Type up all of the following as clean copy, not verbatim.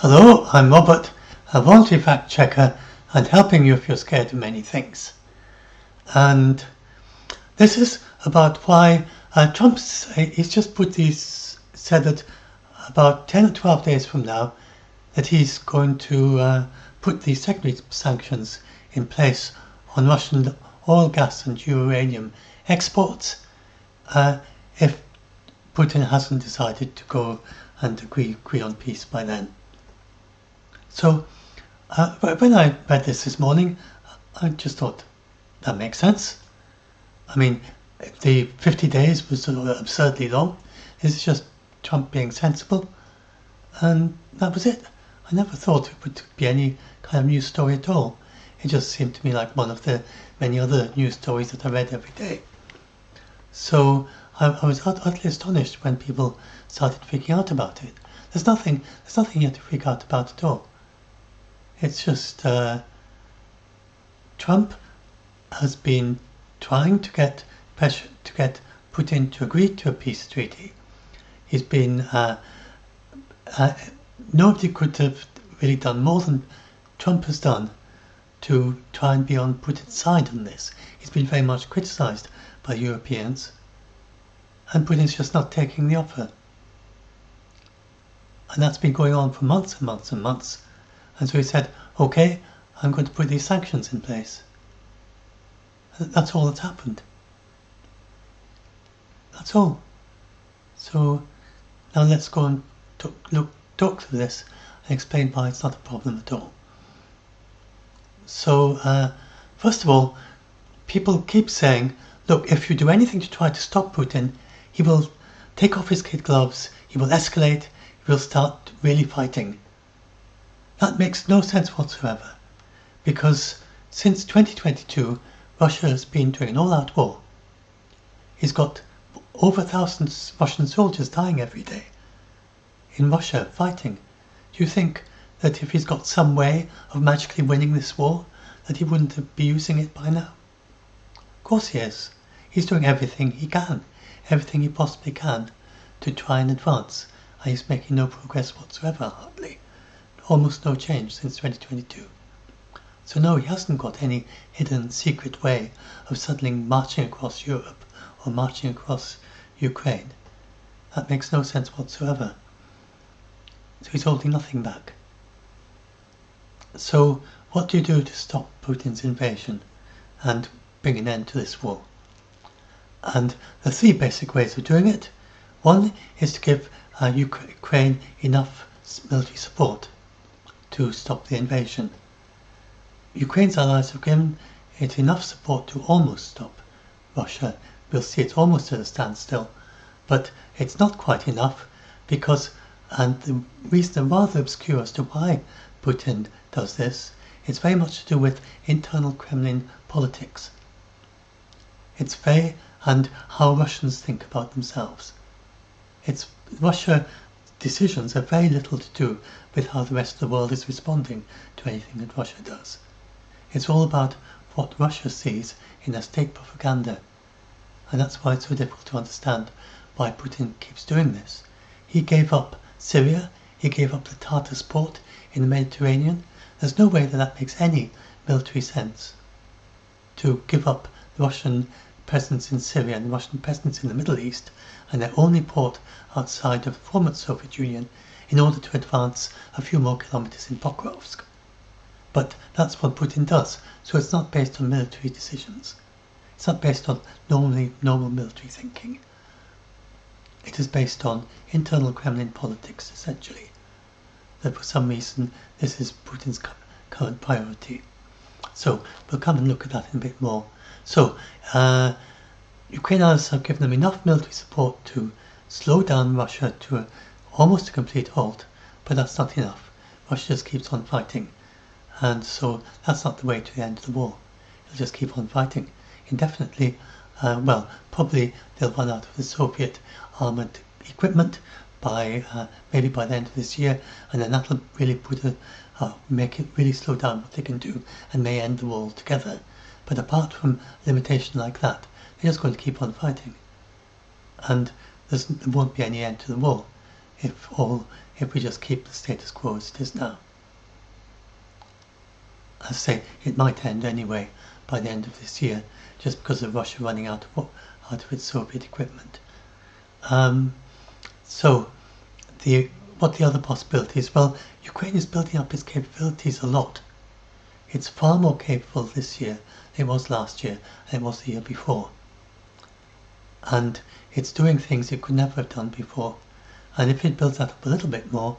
Hello, I'm Robert, a voluntary fact checker and helping you if you're scared of many things. And this is about why he's just said that about 10 or 12 days from now that he's going to put these secondary sanctions in place on Russian oil, gas and uranium exports if Putin hasn't decided to go and agree on peace by then. So when I read this morning, I just thought, that makes sense. I mean, the 50 days was sort of absurdly long. This is just Trump being sensible. And that was it. I never thought it would be any kind of news story at all. It just seemed to me like one of the many other news stories that I read every day. So I was utterly astonished when people started freaking out about it. There's nothing here to freak out about at all. It's just Trump has been trying to get pressure to get Putin to agree to a peace treaty. He's been nobody could have really done more than Trump has done to try and be on Putin's side on this. He's been very much criticised by Europeans, and Putin's just not taking the offer. And that's been going on for months and months and months. And so he said, okay, I'm going to put these sanctions in place. That's all that's happened. That's all. So now let's go and talk through this and explain why it's not a problem at all. So first of all, people keep saying, look, if you do anything to try to stop Putin, he will take off his kid gloves, he will escalate, he will start really fighting. That makes no sense whatsoever, because since 2022, Russia has been doing an all-out war. He's got over 1,000 Russian soldiers dying every day in Russia fighting. Do you think that if he's got some way of magically winning this war, that he wouldn't be using it by now? Of course he is. He's doing everything he can, everything he possibly can to try and advance, and he's making no progress whatsoever, hardly. Almost no change since 2022. So no, he hasn't got any hidden secret way of suddenly marching across Europe or marching across Ukraine. That makes no sense whatsoever. So he's holding nothing back. So what do you do to stop Putin's invasion and bring an end to this war? And the three basic ways of doing it. One is to give Ukraine enough military support to stop the invasion. Ukraine's allies have given it enough support to almost stop Russia. We'll see it's almost at a standstill, but it's not quite enough because, and the reason is rather obscure as to why Putin does this, it's very much to do with internal Kremlin politics. It's and how Russians think about themselves. It's Russia decisions have very little to do with how the rest of the world is responding to anything that Russia does. It's all about what Russia sees in their state propaganda. And that's why it's so difficult to understand why Putin keeps doing this. He gave up Syria, he gave up the Tartar port in the Mediterranean. There's no way that makes any military sense. To give up the Russian presence in Syria and the Russian presence in the Middle East and their only port outside of the former Soviet Union in order to advance a few more kilometers in Pokrovsk. But that's what Putin does, so it's not based on military decisions. It's not based on normal military thinking. It is based on internal Kremlin politics, essentially. That for some reason this is Putin's current priority. So we'll come and look at that in a bit more. So Ukrainians have given them enough military support to slow down Russia to almost a complete halt, but that's not enough. Russia just keeps on fighting, and so that's not the way to the end of the war. It'll just keep on fighting indefinitely. Probably they'll run out of the Soviet armoured equipment by maybe by the end of this year, and then that'll really make it really slow down what they can do and may end the war altogether. But apart from limitation like that, they're just going to keep on fighting, and there won't be any end to the war. if we just keep the status quo as it is now. As I say, it might end anyway by the end of this year, just because of Russia running out of its Soviet equipment. So, what the other possibilities? Well, Ukraine is building up its capabilities a lot. It's far more capable this year than it was last year and it was the year before. And it's doing things it could never have done before. And if it builds that up a little bit more,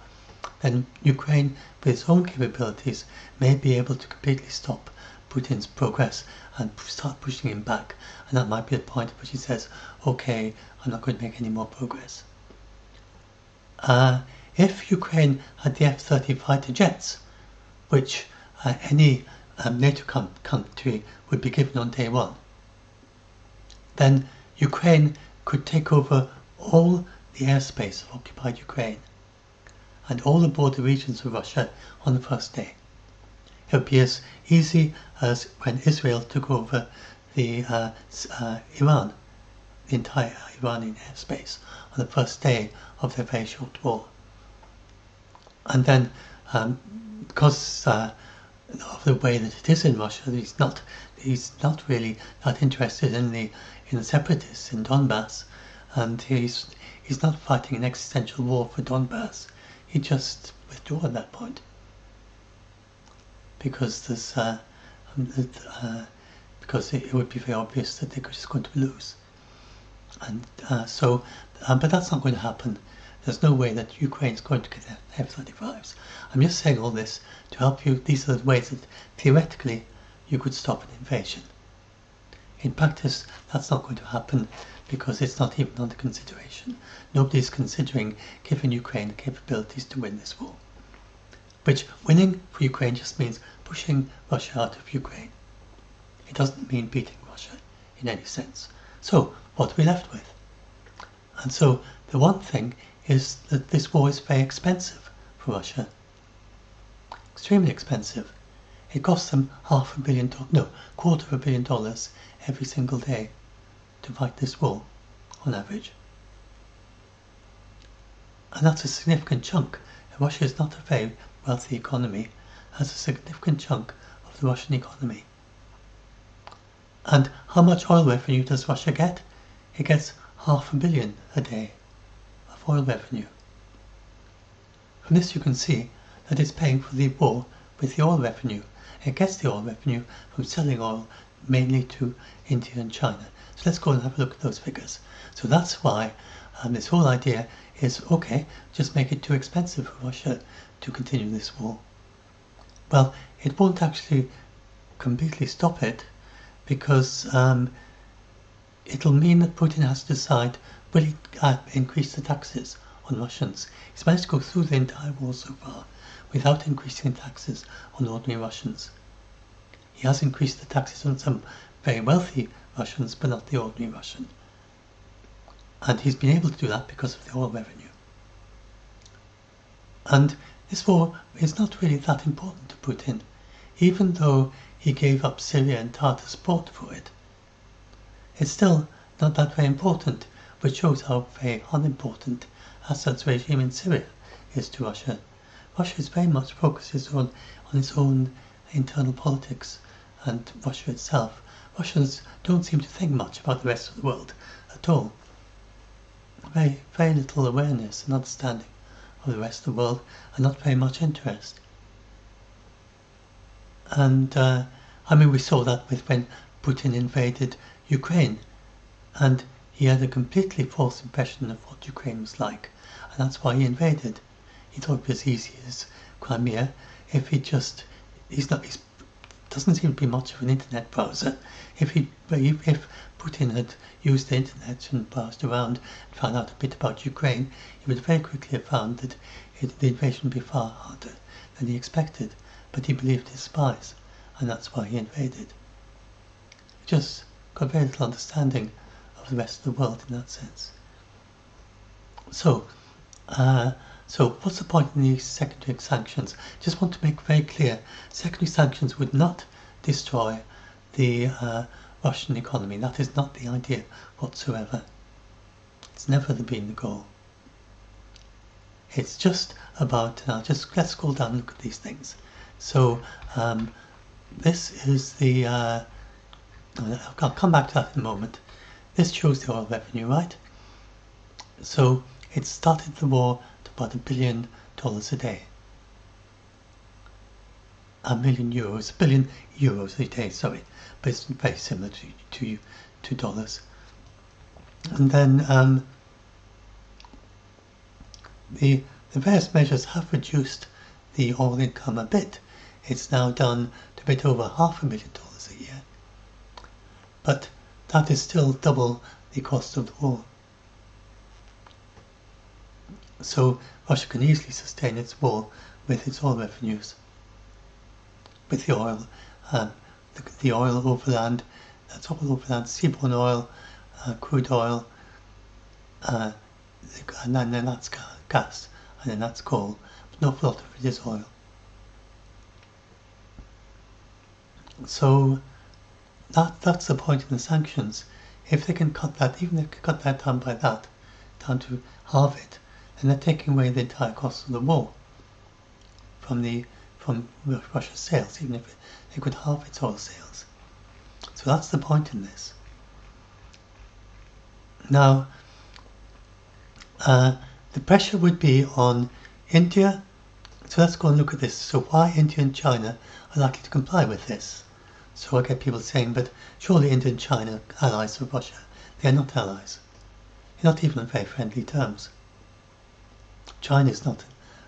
then Ukraine, with its own capabilities, may be able to completely stop Putin's progress and start pushing him back. And that might be the point at which he says, okay, I'm not going to make any more progress. If Ukraine had the F-30 fighter jets, which any NATO country would be given on day one, then Ukraine could take over all the airspace of occupied Ukraine and all the border regions of Russia on the first day. It would be as easy as when Israel took over the Iran, the entire Iranian airspace, on the first day of their very short war. And then, because of the way that it is in Russia, he's not really that interested in the separatists in Donbass, and he's not fighting an existential war for Donbass. He just withdrew at that point because because it would be very obvious that they're just going to lose, and but that's not going to happen. There's no way that Ukraine's going to get F-35s. I'm just saying all this to help you. These are the ways that theoretically you could stop an invasion. In practice, that's not going to happen because it's not even under consideration. Nobody's considering giving Ukraine the capabilities to win this war. Which, winning for Ukraine just means pushing Russia out of Ukraine. It doesn't mean beating Russia in any sense. So, what are we left with? And so, the one thing is that this war is very expensive for Russia. Extremely expensive. It costs them $500 million, no, $250 million every single day to fight this war, on average. And that's a significant chunk. Russia is not a very wealthy economy, has a significant chunk of the Russian economy. And how much oil revenue does Russia get? It gets $500 million a day of oil revenue. From this you can see that it's paying for the war with the oil revenue. It gets the oil revenue from selling oil mainly to India and China. So let's go and have a look at those figures. So that's why this whole idea is, okay, just make it too expensive for Russia to continue this war. Well, it won't actually completely stop it, because it'll mean that Putin has to decide, will he increase the taxes on Russians? He's managed to go through the entire war so far without increasing taxes on ordinary Russians. He has increased the taxes on some very wealthy Russians, but not the ordinary Russian. And he's been able to do that because of the oil revenue. And this war is not really that important to Putin, even though he gave up Syria and Tartar support for it. It's still not that very important, which shows how very unimportant Assad's regime in Syria is to Russia. Russia is very much focuses on its own internal politics and Russia itself. Russians don't seem to think much about the rest of the world at all. Very, very little awareness and understanding of the rest of the world, and not very much interest. And we saw that with when Putin invaded Ukraine, and he had a completely false impression of what Ukraine was like, and that's why he invaded. He thought it was as easy as Crimea. If he doesn't seem to be much of an internet browser. If Putin had used the internet and browsed around and found out a bit about Ukraine, he would very quickly have found that the invasion would be far harder than he expected. But he believed his spies, and that's why he invaded. He just got very little understanding of the rest of the world in that sense. So what's the point in these secondary sanctions? Just want to make very clear, secondary sanctions would not destroy the Russian economy. That is not the idea whatsoever. It's never been the goal. It's just about, now just let's scroll down and look at these things. So this is the, I'll come back to that in a moment. This shows the oil revenue, right? So it started the war at about $1 billion a day. €1 million, €1 billion a day, sorry, but it's very similar to dollars. And then the various measures have reduced the oil income a bit. It's now down to a bit over $500,000 a year, but that is still double the cost of the war. So Russia can easily sustain its war with its oil revenues, with the oil, the oil overland, that's all overland, seaborne oil, crude oil, and then that's gas, and then that's coal. But an awful lot of it is oil. So that's the point in the sanctions. If they can cut that, even if they can cut that down by that, down to half it, then they're taking away the entire cost of the war from Russia's sales, even if they could halve its oil sales. So that's the point in this. Now, the pressure would be on India. So let's go and look at this. So why India and China are likely to comply with this? So I get people saying, but surely India and China are allies of Russia. They are not allies. They're not even on very friendly terms. China is not,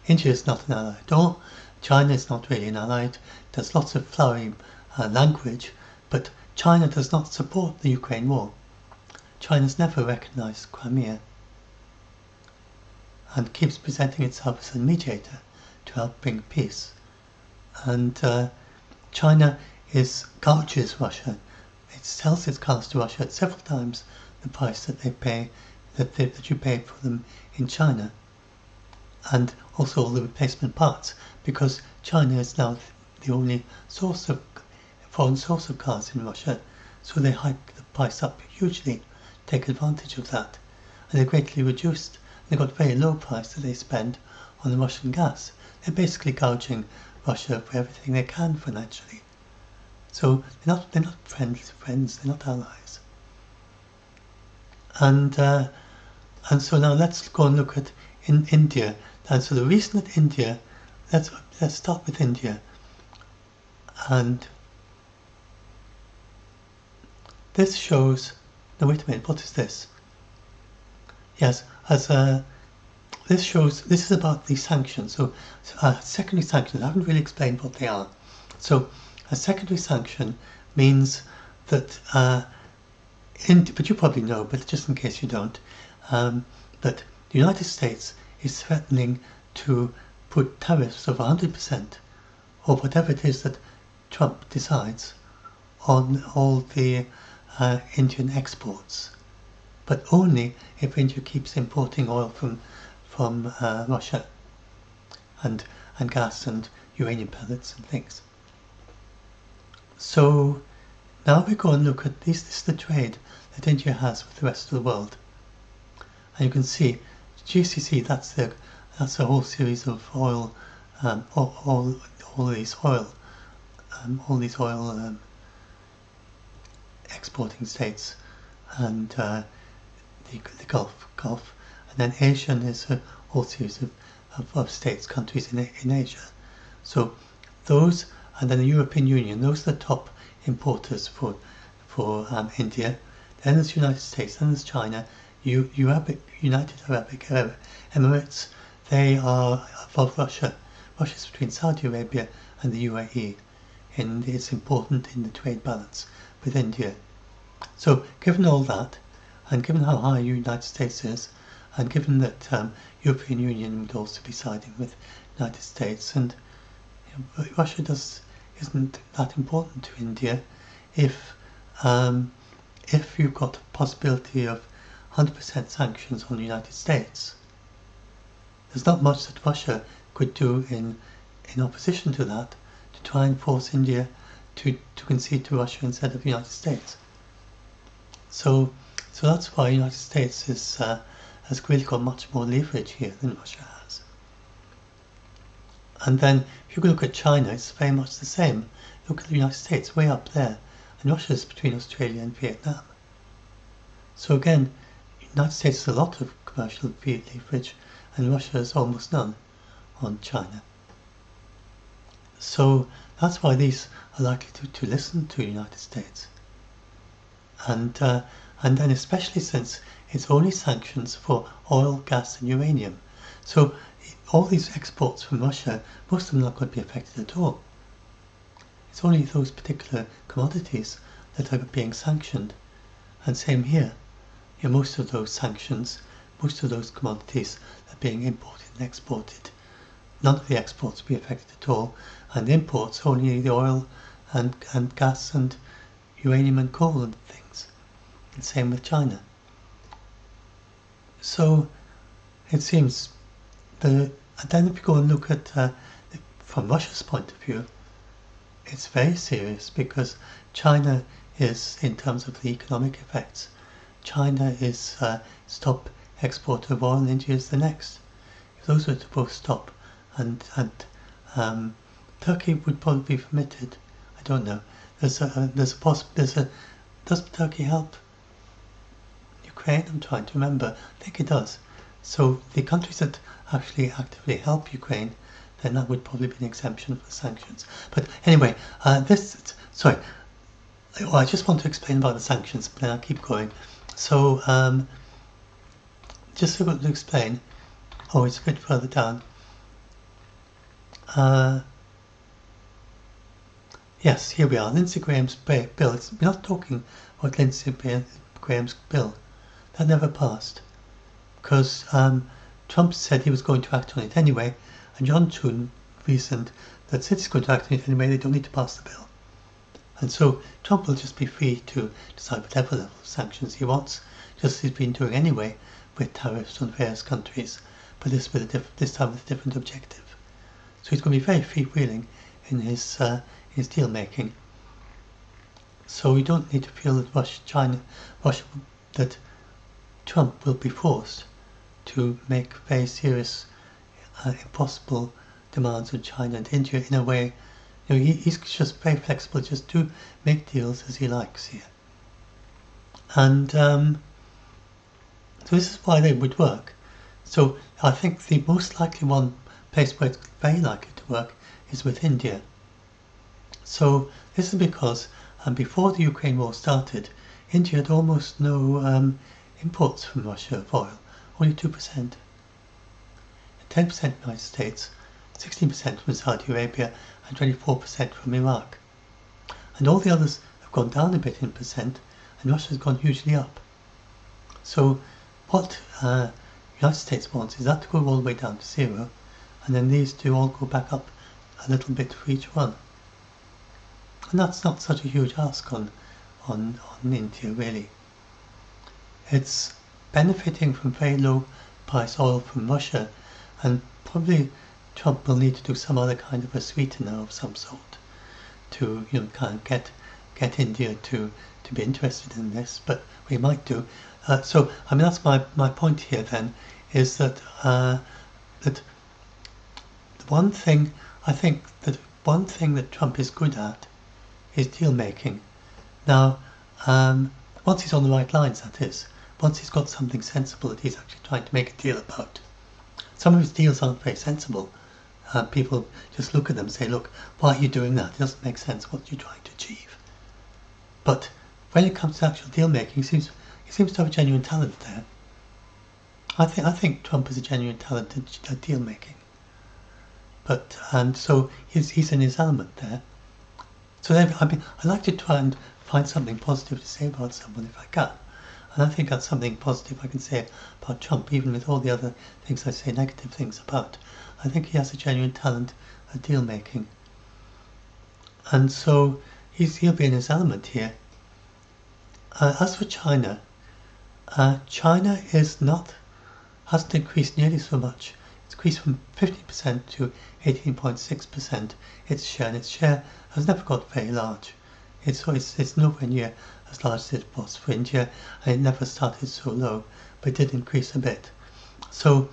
India is not an ally at all. China is not really an ally. There's lots of flowery language, but China does not support the Ukraine war. China's never recognized Crimea and keeps presenting itself as a mediator to help bring peace. And China gouges Russia. It sells its cars to Russia at several times the price that they pay, that you pay for them in China, and also all the replacement parts, because China is now the only foreign source of cars in Russia, so they hike the price up hugely, take advantage of that, and they're greatly reduced. They've got a very low price that they spend on the Russian gas. They're basically gouging Russia for everything they can financially. So they're not friends, they're not allies. And so now let's go and look at in India. And so the reason that India, let's start with India. And this shows, no wait a minute, what is this? Yes, this is about the sanctions. So secondary sanctions, I haven't really explained what they are. So a secondary sanction means that, but you probably know, but just in case you don't, that the United States is threatening to put tariffs of 100% or whatever it is that Trump decides on all the Indian exports, but only if India keeps importing oil from Russia and gas and uranium pellets and things. So now we go and look at this is the trade that India has with the rest of the world, and you can see GCC, that's a whole series of oil, all these oil exporting states, and the Gulf, and then Asian is a whole series of states, countries in Asia. So those, and then the European Union, those are the top importers for India. Then there's the United States, then there's China, United Arab Emirates. They are above Russia. Russia's between Saudi Arabia and the UAE, and it's important in the trade balance with India. So given all that, and given how high the United States is, and given that European Union would also be siding with the United States, and Russia isn't that important to India, if you've got the possibility of 100% sanctions on the United States, there's not much that Russia could do in opposition to that to try and force India to concede to Russia instead of the United States. So that's why the United States has really got much more leverage here than Russia has. And then if you look at China, it's very much the same. Look at the United States, way up there. And Russia's between Australia and Vietnam. So again, the United States has a lot of commercial leverage, and Russia has almost none on China. So that's why these are likely to listen to the United States. And then especially since it's only sanctions for oil, gas and uranium. So all these exports from Russia, most of them are not going to be affected at all. It's only those particular commodities that are being sanctioned. And same here. Most of those sanctions, most of those commodities are being imported and exported. None of the exports will be affected at all, and the imports only the oil and gas and uranium and coal and things. And same with China. So it seems and then if you go and look at from Russia's point of view, it's very serious, because China is, in terms of the economic effects, China is stop export of oil, and India is the next. If those were to both stop, and Turkey would probably be permitted. I don't know. Does Turkey help Ukraine? I'm trying to remember. I think it does. So the countries that actually actively help Ukraine, then that would probably be an exemption for the sanctions. But anyway, I just want to explain about the sanctions, but then I'll keep going. So just to explain, it's a bit further down. Yes, here we are, Lindsey Graham's bill. We're not talking about Lindsey Graham's bill. That never passed, because Trump said he was going to act on it anyway, and John Toon reasoned that since he's going to act on it anyway, they don't need to pass the bill. And so Trump will just be free to decide whatever level of sanctions he wants, just as he's been doing anyway with tariffs on various countries, but this time with a different objective. So he's going to be very freewheeling in his deal making. So we don't need to feel that that Trump will be forced to make very serious, impossible demands on China and India in a way. He's just very flexible, just to make deals as he likes here. And so this is why they would work. So I think the most likely one place where it's very likely to work is with India. So this is because before the Ukraine war started, India had almost no imports from Russia of oil, only 2%. 10% from the United States, 16% from Saudi Arabia, and 24% from Iraq. And all the others have gone down a bit in percent, and Russia's gone hugely up. So what the United States wants is that to go all the way down to zero, and then these two all go back up a little bit for each one. And that's not such a huge ask on India, really. It's benefiting from very low price oil from Russia, and probably Trump will need to do some other kind of a sweetener of some sort to kind of get India to be interested in this, but we might do. So I mean, that's my point here then, is that that one thing that Trump is good at is deal making. Now, once he's on the right lines, that is, once he's got something sensible that he's actually trying to make a deal about. Some of his deals aren't very sensible. People just look at them and say, look, why are you doing that? It doesn't make sense. What are you trying to achieve? But when it comes to actual deal making, he seems to have a genuine talent there. I think Trump is a genuine talent at deal making. And so he's in his element there. So I like to try and find something positive to say about someone if I can. And I think that's something positive I can say about Trump, even with all the other things I say negative things about. I think he has a genuine talent at deal making. And so he'll be in his element here. As for China, China hasn't increased nearly so much. It's increased from 15% to 18.6% its share, and its share has never got very large. It's nowhere near as large as it was for India, and it never started so low, but it did increase a bit. So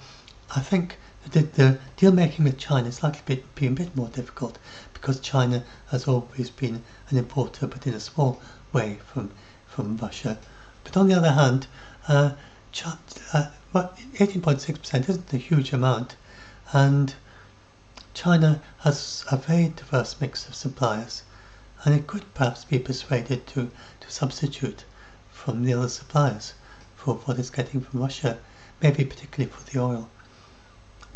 I think The deal making with China is likely to be a bit more difficult because China has always been an importer, but in a small way, from Russia. But on the other hand, 18.6% isn't a huge amount, and China has a very diverse mix of suppliers, and it could perhaps be persuaded to substitute from the other suppliers for what it's getting from Russia, maybe particularly for the oil,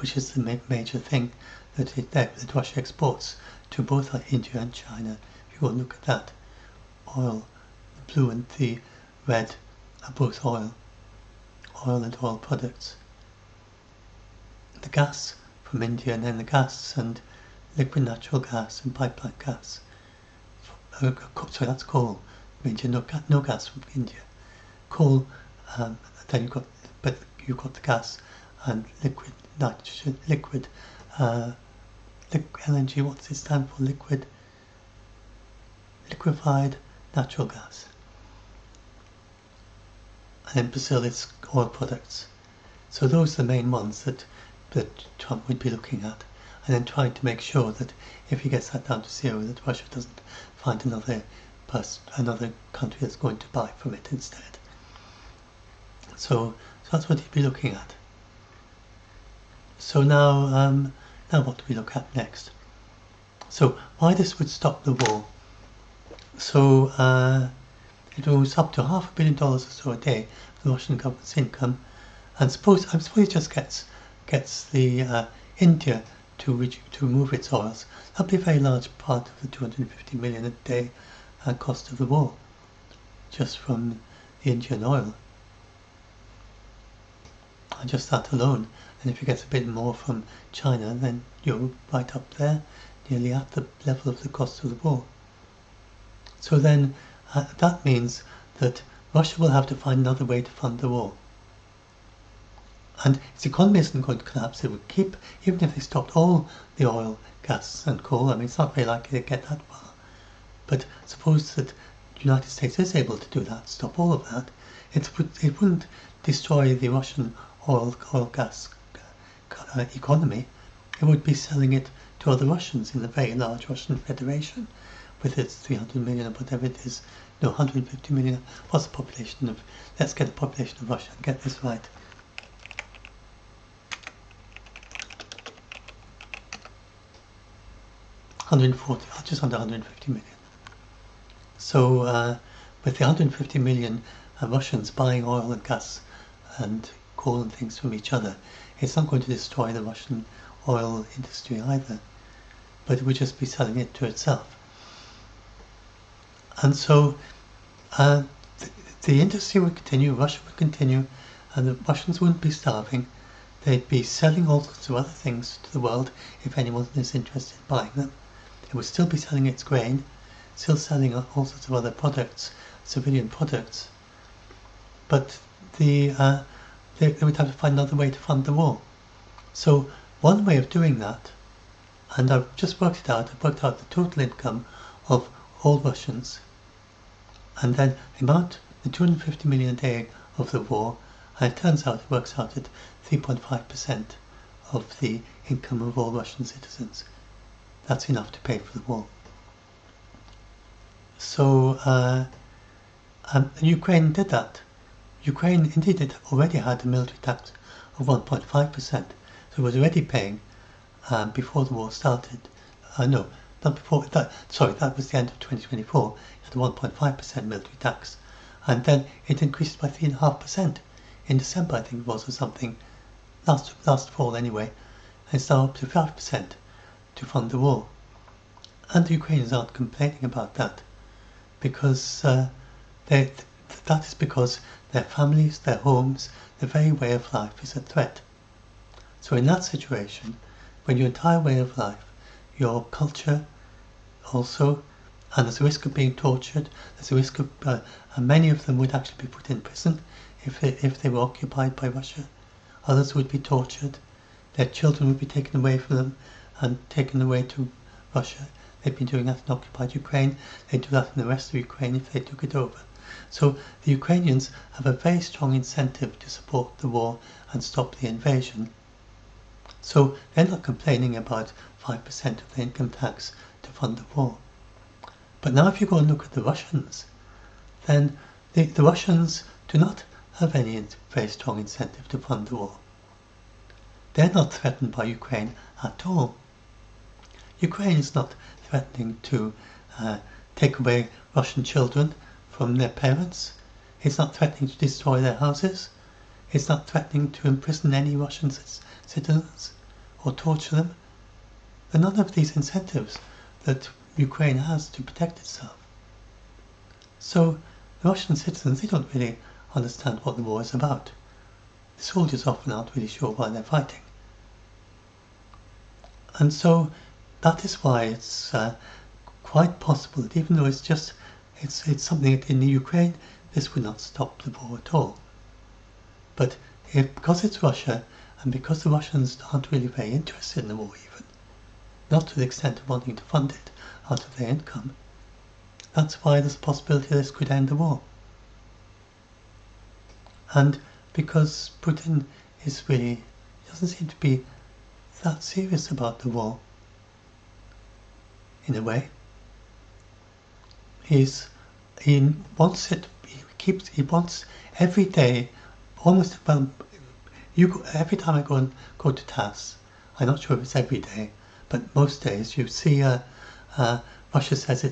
which is the major thing that Russia exports to both India and China. If you go and look at that, oil, the blue and the red are both oil and oil products. The gas from India, and then the gas and liquid natural gas and pipeline gas. Sorry, that's coal. India, no gas from India. Coal, then you've got the gas and liquid nitrogen, LNG. What's it stand for? Liquefied natural gas. And in Brazil, it's oil products. So those are the main ones that Trump would be looking at, and then trying to make sure that if he gets that down to zero, that Russia doesn't find another country that's going to buy from it instead. So that's what he'd be looking at. So now what do we look at next? So why this would stop the war? So it was up to $500 million or so a day for the Russian government's income, and suppose it just gets the India to remove its oils. That'll be a very large part of the 250 million a day cost of the war, just from the Indian oil, and just that alone. And if you get a bit more from China, then you're right up there, nearly at the level of the cost of the war. So then that means that Russia will have to find another way to fund the war. And its economy isn't going to collapse. It would keep, even if they stopped all the oil, gas and coal. I mean, it's not very likely to get that far. But suppose that the United States is able to do that, stop all of that, it wouldn't destroy the Russian oil gas economy. It would be selling it to other Russians in the very large Russian Federation, with its 300 million or whatever it is, 150 million. What's the population of? Let's get the population of Russia and get this right. 140, just under 150 million. So with the 150 million Russians buying oil and gas and coal and things from each other, it's not going to destroy the Russian oil industry either, but it would just be selling it to itself. And so the industry would continue, Russia would continue, and the Russians wouldn't be starving. They'd be selling all sorts of other things to the world if anyone is interested in buying them. It would still be selling its grain, still selling all sorts of other products, civilian products, but they would have to find another way to fund the war. So one way of doing that, and I've just worked it out, I've worked out the total income of all Russians, and then the 250 million a day of the war, and it turns out it works out at 3.5% of the income of all Russian citizens. That's enough to pay for the war. So Ukraine did that. Ukraine indeed already had a military tax of 1.5%, so it was already paying before the war started. No, not before that. Sorry, that was the end of 2024. It had a 1.5% military tax, and then it increased by 3.5% in December, I think it was, or something. Last fall anyway, and it's now up to 5% to fund the war. And the Ukrainians aren't complaining about that, because that is because their families, their homes, their very way of life is a threat. So in that situation, when your entire way of life, your culture also, and there's a risk of being tortured, there's a risk of, and many of them would actually be put in prison if they were occupied by Russia. Others would be tortured, their children would be taken away from them and taken away to Russia. They've been doing that in occupied Ukraine, they'd do that in the rest of Ukraine if they took it over. So the Ukrainians have a very strong incentive to support the war and stop the invasion. So they're not complaining about 5% of the income tax to fund the war. But now if you go and look at the Russians, then the Russians do not have any very strong incentive to fund the war. They're not threatened by Ukraine at all. Ukraine is not threatening to take away Russian children from their parents. It's not threatening to destroy their houses. It's not threatening to imprison any Russian citizens or torture them. There are none of these incentives that Ukraine has to protect itself. So the Russian citizens, they don't really understand what the war is about. The soldiers often aren't really sure why they're fighting. And so that is why it's quite possible that even though it's something that in the Ukraine, this would not stop the war at all. But because it's Russia, and because the Russians aren't really very interested in the war even, not to the extent of wanting to fund it out of their income, that's why there's a possibility this could end the war. And because Putin doesn't seem to be that serious about the war, in a way. He wants every day, almost, well, every time I go to TASS, I'm not sure if it's every day, but most days you see Russia says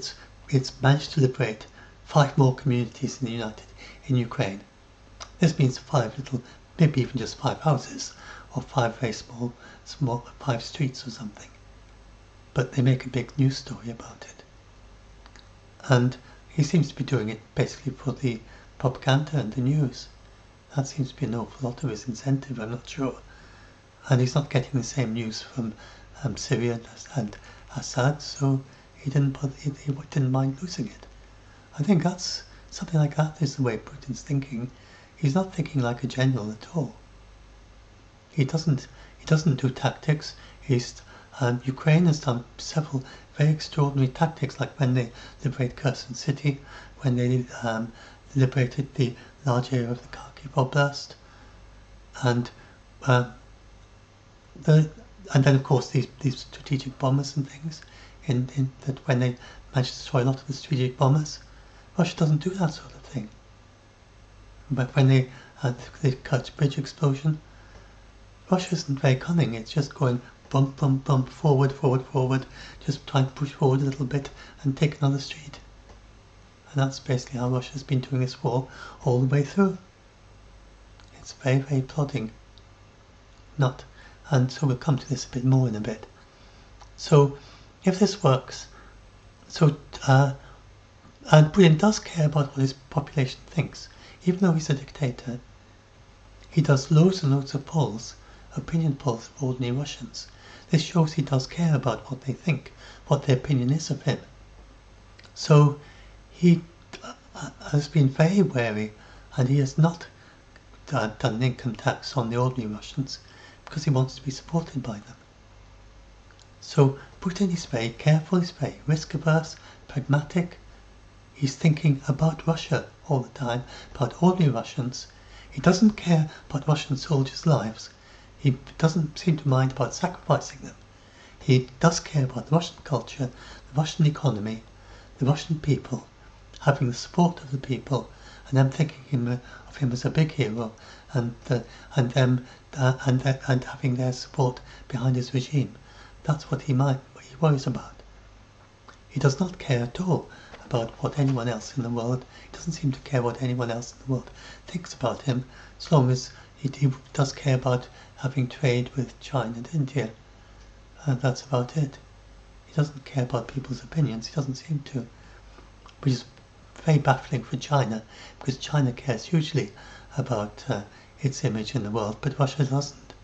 it's managed to liberate 5 more communities in Ukraine. This means 5 little, maybe even just 5 houses, or 5 very small 5 streets or something. But they make a big news story about it. And he seems to be doing it basically for the propaganda and the news. That seems to be an awful lot of his incentive, I'm not sure. And he's not getting the same news from Syria and Assad, so he didn't mind losing it. I think that's something like that is the way Putin's thinking. He's not thinking like a general at all. He doesn't do tactics. Ukraine has done several very extraordinary tactics, like when they liberated Kherson City, when they liberated the large area of the Kharkiv Oblast, and then of course these strategic bombers and things. That when they managed to destroy a lot of the strategic bombers, Russia doesn't do that sort of thing. But when they had the Kerch Bridge explosion, Russia isn't very cunning. It's just going bump, bump, bump, forward, just trying to push forward a little bit and take another street. And that's basically how Russia's been doing this war all the way through. It's very, very plodding. And so we'll come to this a bit more in a bit. So, if this works, and Putin does care about what his population thinks, even though he's a dictator. He does loads and loads of polls, opinion polls of ordinary Russians. This shows he does care about what they think, what their opinion is of him. So he has been very wary, and he has not done an income tax on the ordinary Russians because he wants to be supported by them. So Putin is very careful, he's very risk-averse, pragmatic. He's thinking about Russia all the time, about ordinary Russians. He doesn't care about Russian soldiers' lives. He doesn't seem to mind about sacrificing them. He does care about the Russian culture, the Russian economy, the Russian people, having the support of the people, and them thinking of him as a big hero, and having their support behind his regime. That's what he worries about. He does not care at all about what anyone else in the world. He doesn't seem to care what anyone else in the world thinks about him, as long as he does care about having trade with China and India. And that's about it. He doesn't care about people's opinions. He doesn't seem to, which is very baffling for China, because China cares hugely about its image in the world, but Russia doesn't.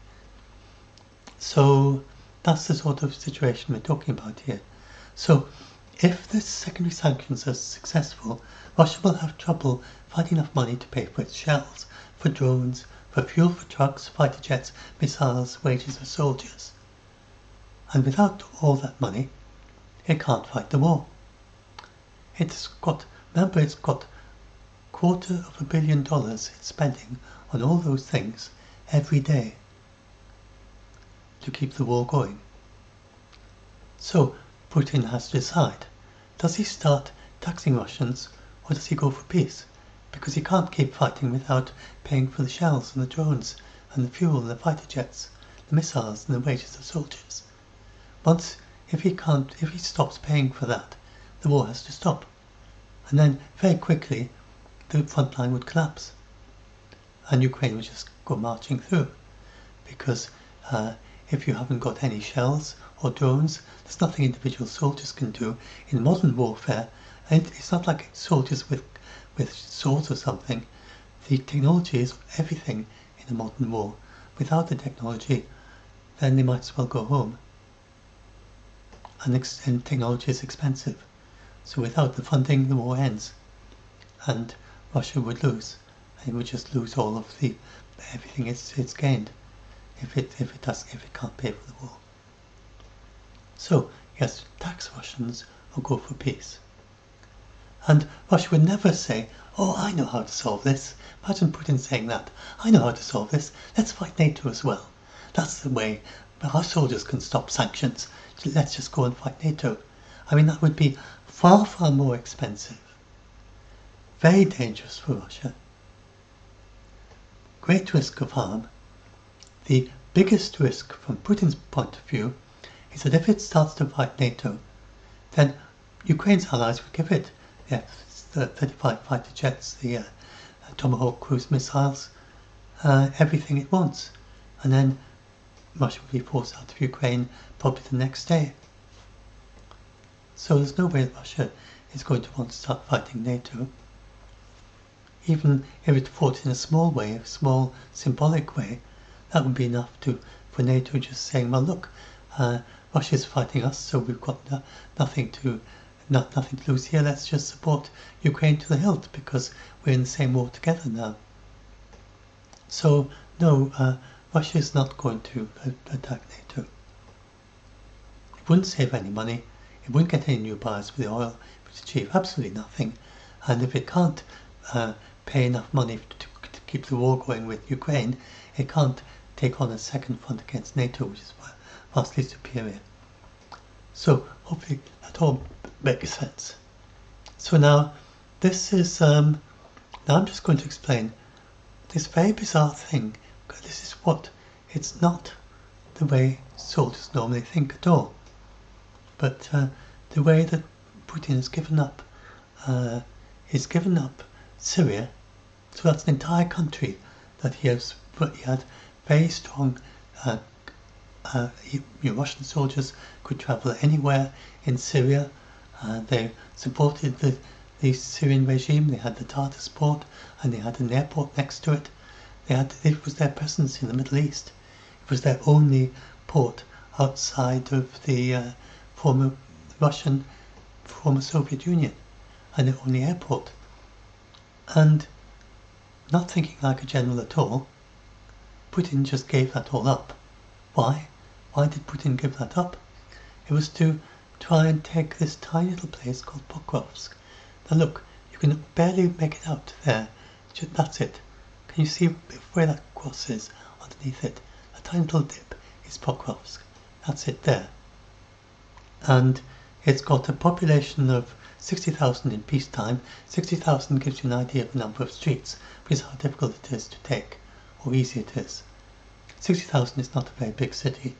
So that's the sort of situation we're talking about here. So if the secondary sanctions are successful, Russia will have trouble finding enough money to pay for its shells, for drones, for fuel for trucks, fighter jets, missiles, wages for soldiers. And without all that money, it can't fight the war. It's got $250 million it's spending on all those things every day. to keep the war going. So Putin has to decide, does he start taxing Russians or does he go for peace? Because he can't keep fighting without paying for the shells and the drones and the fuel and the fighter jets, the missiles and the wages of soldiers. If he stops paying for that, the war has to stop. And then very quickly the front line would collapse and Ukraine would just go marching through, because if you haven't got any shells or drones, there's nothing individual soldiers can do in modern warfare. And it's not like soldiers with swords or something. The technology is everything in a modern war. Without the technology, then they might as well go home. And technology is expensive. So without the funding, the war ends. And Russia would lose. And it would just lose all of everything it's gained if it can't pay for the war. So he has to tax Russians or go for peace. And Russia would never say, oh, I know how to solve this. Imagine Putin saying that. I know how to solve this. Let's fight NATO as well. That's the way our soldiers can stop sanctions. Let's just go and fight NATO. I mean, that would be far, far more expensive. Very dangerous for Russia. Great risk of harm. The biggest risk from Putin's point of view is that if it starts to fight NATO, then Ukraine's allies would give it the F-35 fighter jets, the Tomahawk cruise missiles, everything it wants. And then Russia would be forced out of Ukraine probably the next day. So there's no way that Russia is going to want to start fighting NATO. Even if it fought in a small way, a small symbolic way, that would be enough for NATO just saying, well, look, Russia's fighting us, so we've got nothing to lose here. Let's just support Ukraine to the hilt because we're in the same war together now. So no, Russia is not going to attack NATO. It wouldn't save any money. It wouldn't get any new buyers for the oil. It would achieve absolutely nothing. And if it can't pay enough money to keep the war going with Ukraine, it can't take on a second front against NATO, which is vastly superior. So hopefully that all makes sense. So now this is now I'm just going to explain this very bizarre thing. This is it's not the way soldiers normally think at all, but the way that Putin has given up Syria. So that's an entire country that he had very strong. Russian soldiers could travel anywhere in Syria. They supported the Syrian regime. They had the Tartus port, and they had an airport next to it. It was their presence in the Middle East. It was their only port outside of the former Soviet Union, and their only airport. And not thinking like a general at all, Putin just gave that all up. Why? Why did Putin give that up? It was to try and take this tiny little place called Pokrovsk. Now look, you can barely make it out there. That's it. Can you see where that cross is underneath it? A tiny little dip is Pokrovsk. That's it there. And it's got a population of 60,000 in peacetime. 60,000 gives you an idea of the number of streets, which is how difficult it is to take, or easy it is. 60,000 is not a very big city.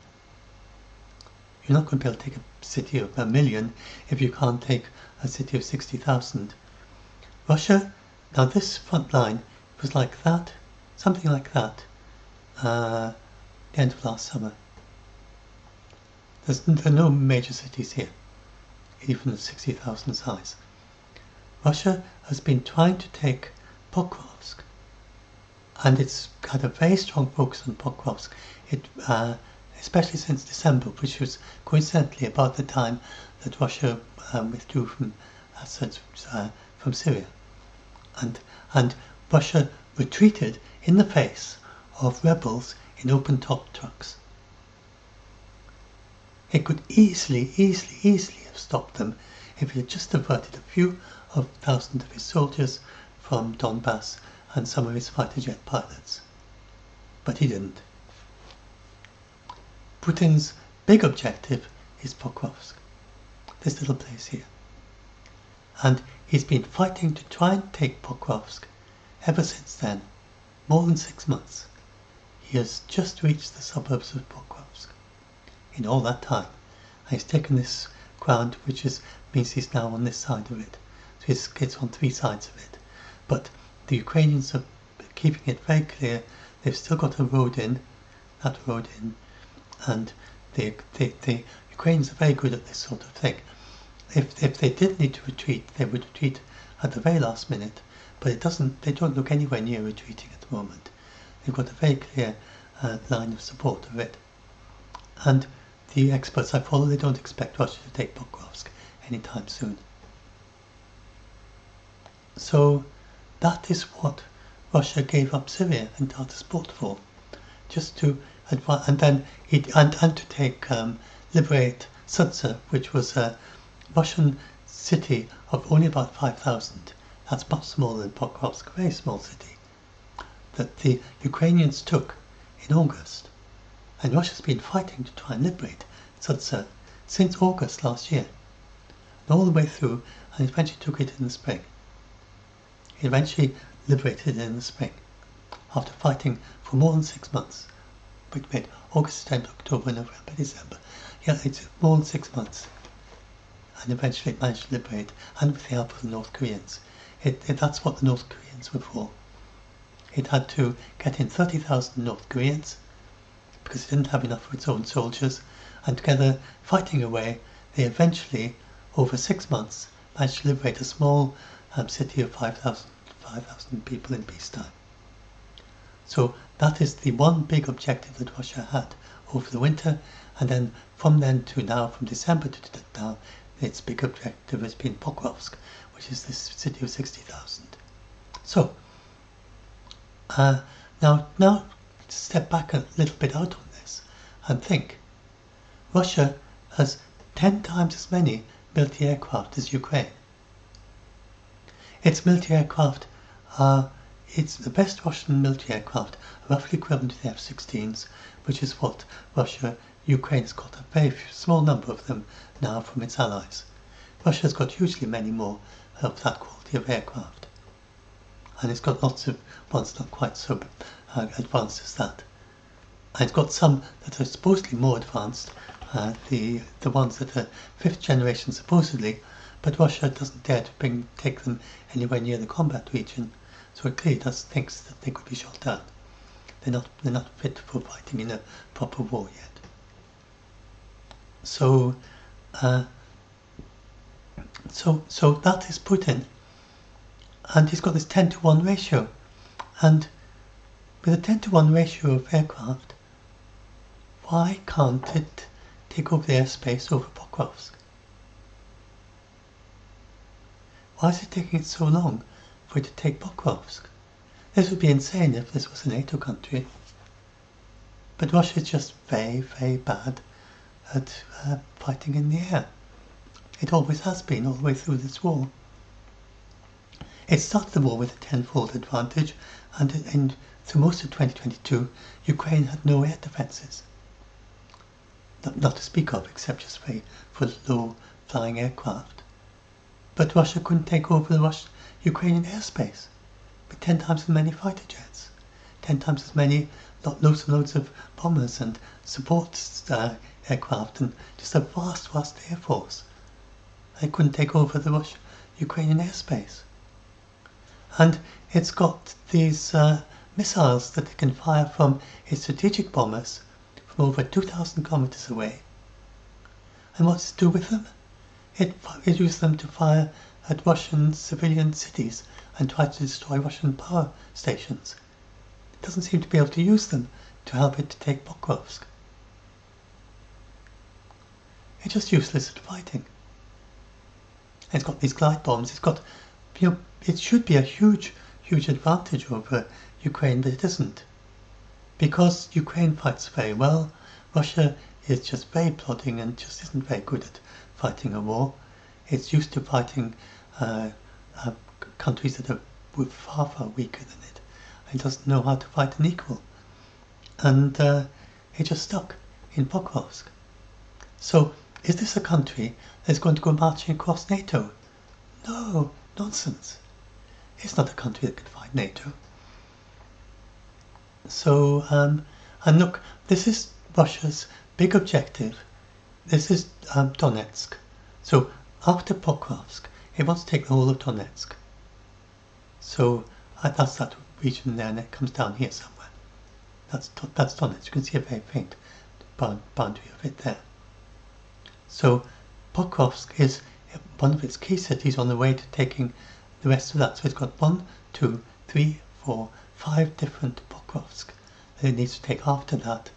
You're not going to be able to take a city of 1 million if you can't take a city of 60,000. Russia, now this front line was like that, something like that, the end of last summer. There are no major cities here, even at 60,000 size. Russia has been trying to take Pokrovsk, and it's had a very strong focus on Pokrovsk, especially since December, which was coincidentally about the time that Russia withdrew from Syria. And Russia retreated in the face of rebels in open-top trucks. It could easily have stopped them if it had just diverted a few of thousands of his soldiers from Donbass and some of his fighter jet pilots. But he didn't. Putin's big objective is Pokrovsk, this little place here. And he's been fighting to try and take Pokrovsk ever since then, more than 6 months. He has just reached the suburbs of Pokrovsk in all that time. And he's taken this ground, which means he's now on this side of it. So it's on 3 sides of it. But the Ukrainians are keeping it very clear. They've still got a road in, and the Ukrainians are very good at this sort of thing. If they did need to retreat, they would retreat at the very last minute, but they don't look anywhere near retreating at the moment. They've got a very clear line of support of it. And the experts I follow, they don't expect Russia to take Pokrovsk anytime soon. So that is what Russia gave up Syria and Tartusport for, just to advance, and then liberate Sudza, which was a Russian city of only about 5,000. That's much smaller than Pokrovsk, a very small city, that the Ukrainians took in August. And Russia's been fighting to try and liberate Sudza since August last year, and all the way through, and eventually took it in the spring. He eventually liberated it in the spring, after fighting for more than 6 months. Which made August, September, October, November, December. Yeah, it's more than 6 months. And eventually it managed to liberate, and with the help of the North Koreans. That's what the North Koreans were for. It had to get in 30,000 North Koreans, because it didn't have enough of its own soldiers, and together, fighting away, they eventually, over 6 months, managed to liberate a small city of 5,000 people in peacetime. So that is the one big objective that Russia had over the winter, and then from then to now, from December to now, its big objective has been Pokrovsk, which is this city of 60,000. So now step back a little bit out on this and think. Russia has 10 times as many military aircraft as Ukraine. Its military aircraft it's the best Russian military aircraft, roughly equivalent to the F-16s, which is what Ukraine has got a very small number of them now from its allies. Russia's got hugely many more of that quality of aircraft. And it's got lots of ones not quite so advanced as that. And it's got some that are supposedly more advanced, the ones that are 5th generation supposedly, but Russia doesn't dare to take them anywhere near the combat region, so it clearly thinks that they could be shot down. They're not fit for fighting in a proper war yet. So that is Putin, and he's got this 10-to-1 ratio, and with a 10-to-1 ratio of aircraft, why can't it take over the airspace over Pokrovsk? Why is it taking it so long for it to take Pokrovsk? This would be insane if this was a NATO country. But Russia is just very, very bad at fighting in the air. It always has been all the way through this war. It started the war with a tenfold advantage, and through most of 2022, Ukraine had no air defences. Not to speak of, except just for low-flying aircraft. But Russia couldn't take over the Ukrainian airspace with 10 times as many fighter jets, 10 times as many, loads and loads of bombers and support aircraft, and just a vast, vast air force. They couldn't take over the Ukrainian airspace. And it's got these missiles that it can fire from its strategic bombers from over 2,000 kilometers away. And what does it do with them? It uses them to fire at Russian civilian cities and try to destroy Russian power stations. It doesn't seem to be able to use them to help it to take Pokrovsk. It's just useless at fighting. And it's got these glide bombs. It's got, it should be a huge, huge advantage over Ukraine, but it isn't. Because Ukraine fights very well, Russia is just very plodding and just isn't very good at fighting a war. It's used to fighting countries that are far, far weaker than it. It doesn't know how to fight an equal. And it just stuck. in Pokrovsk. So, is this a country that's going to go marching across NATO? No, nonsense. It's not a country that can fight NATO. So, and look, this is Russia's big objective. This is Donetsk. So, after Pokrovsk, it wants to take the whole of Donetsk. So, that's that region there, and it comes down here somewhere. That's Donetsk. You can see a very faint boundary of it there. So, Pokrovsk is one of its key cities on the way to taking the rest of that. So it's got 1, 2, 3, 4, 5 different Pokrovsk that it needs to take after that.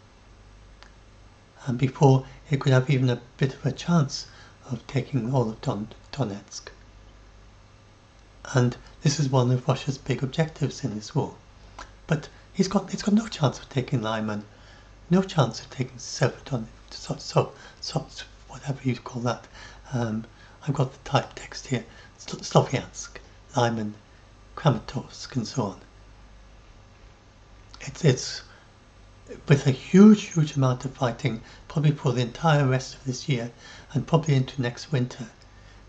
And before it could have even a bit of a chance of taking all of Donetsk. And this is one of Russia's big objectives in this war. But it's got no chance of taking Lyman, no chance of taking Severodonetsk, whatever you call that. I've got the type text here. Sloviansk, Lyman, Kramatorsk, and so on. It's with a huge amount of fighting, probably for the entire rest of this year, and probably into next winter.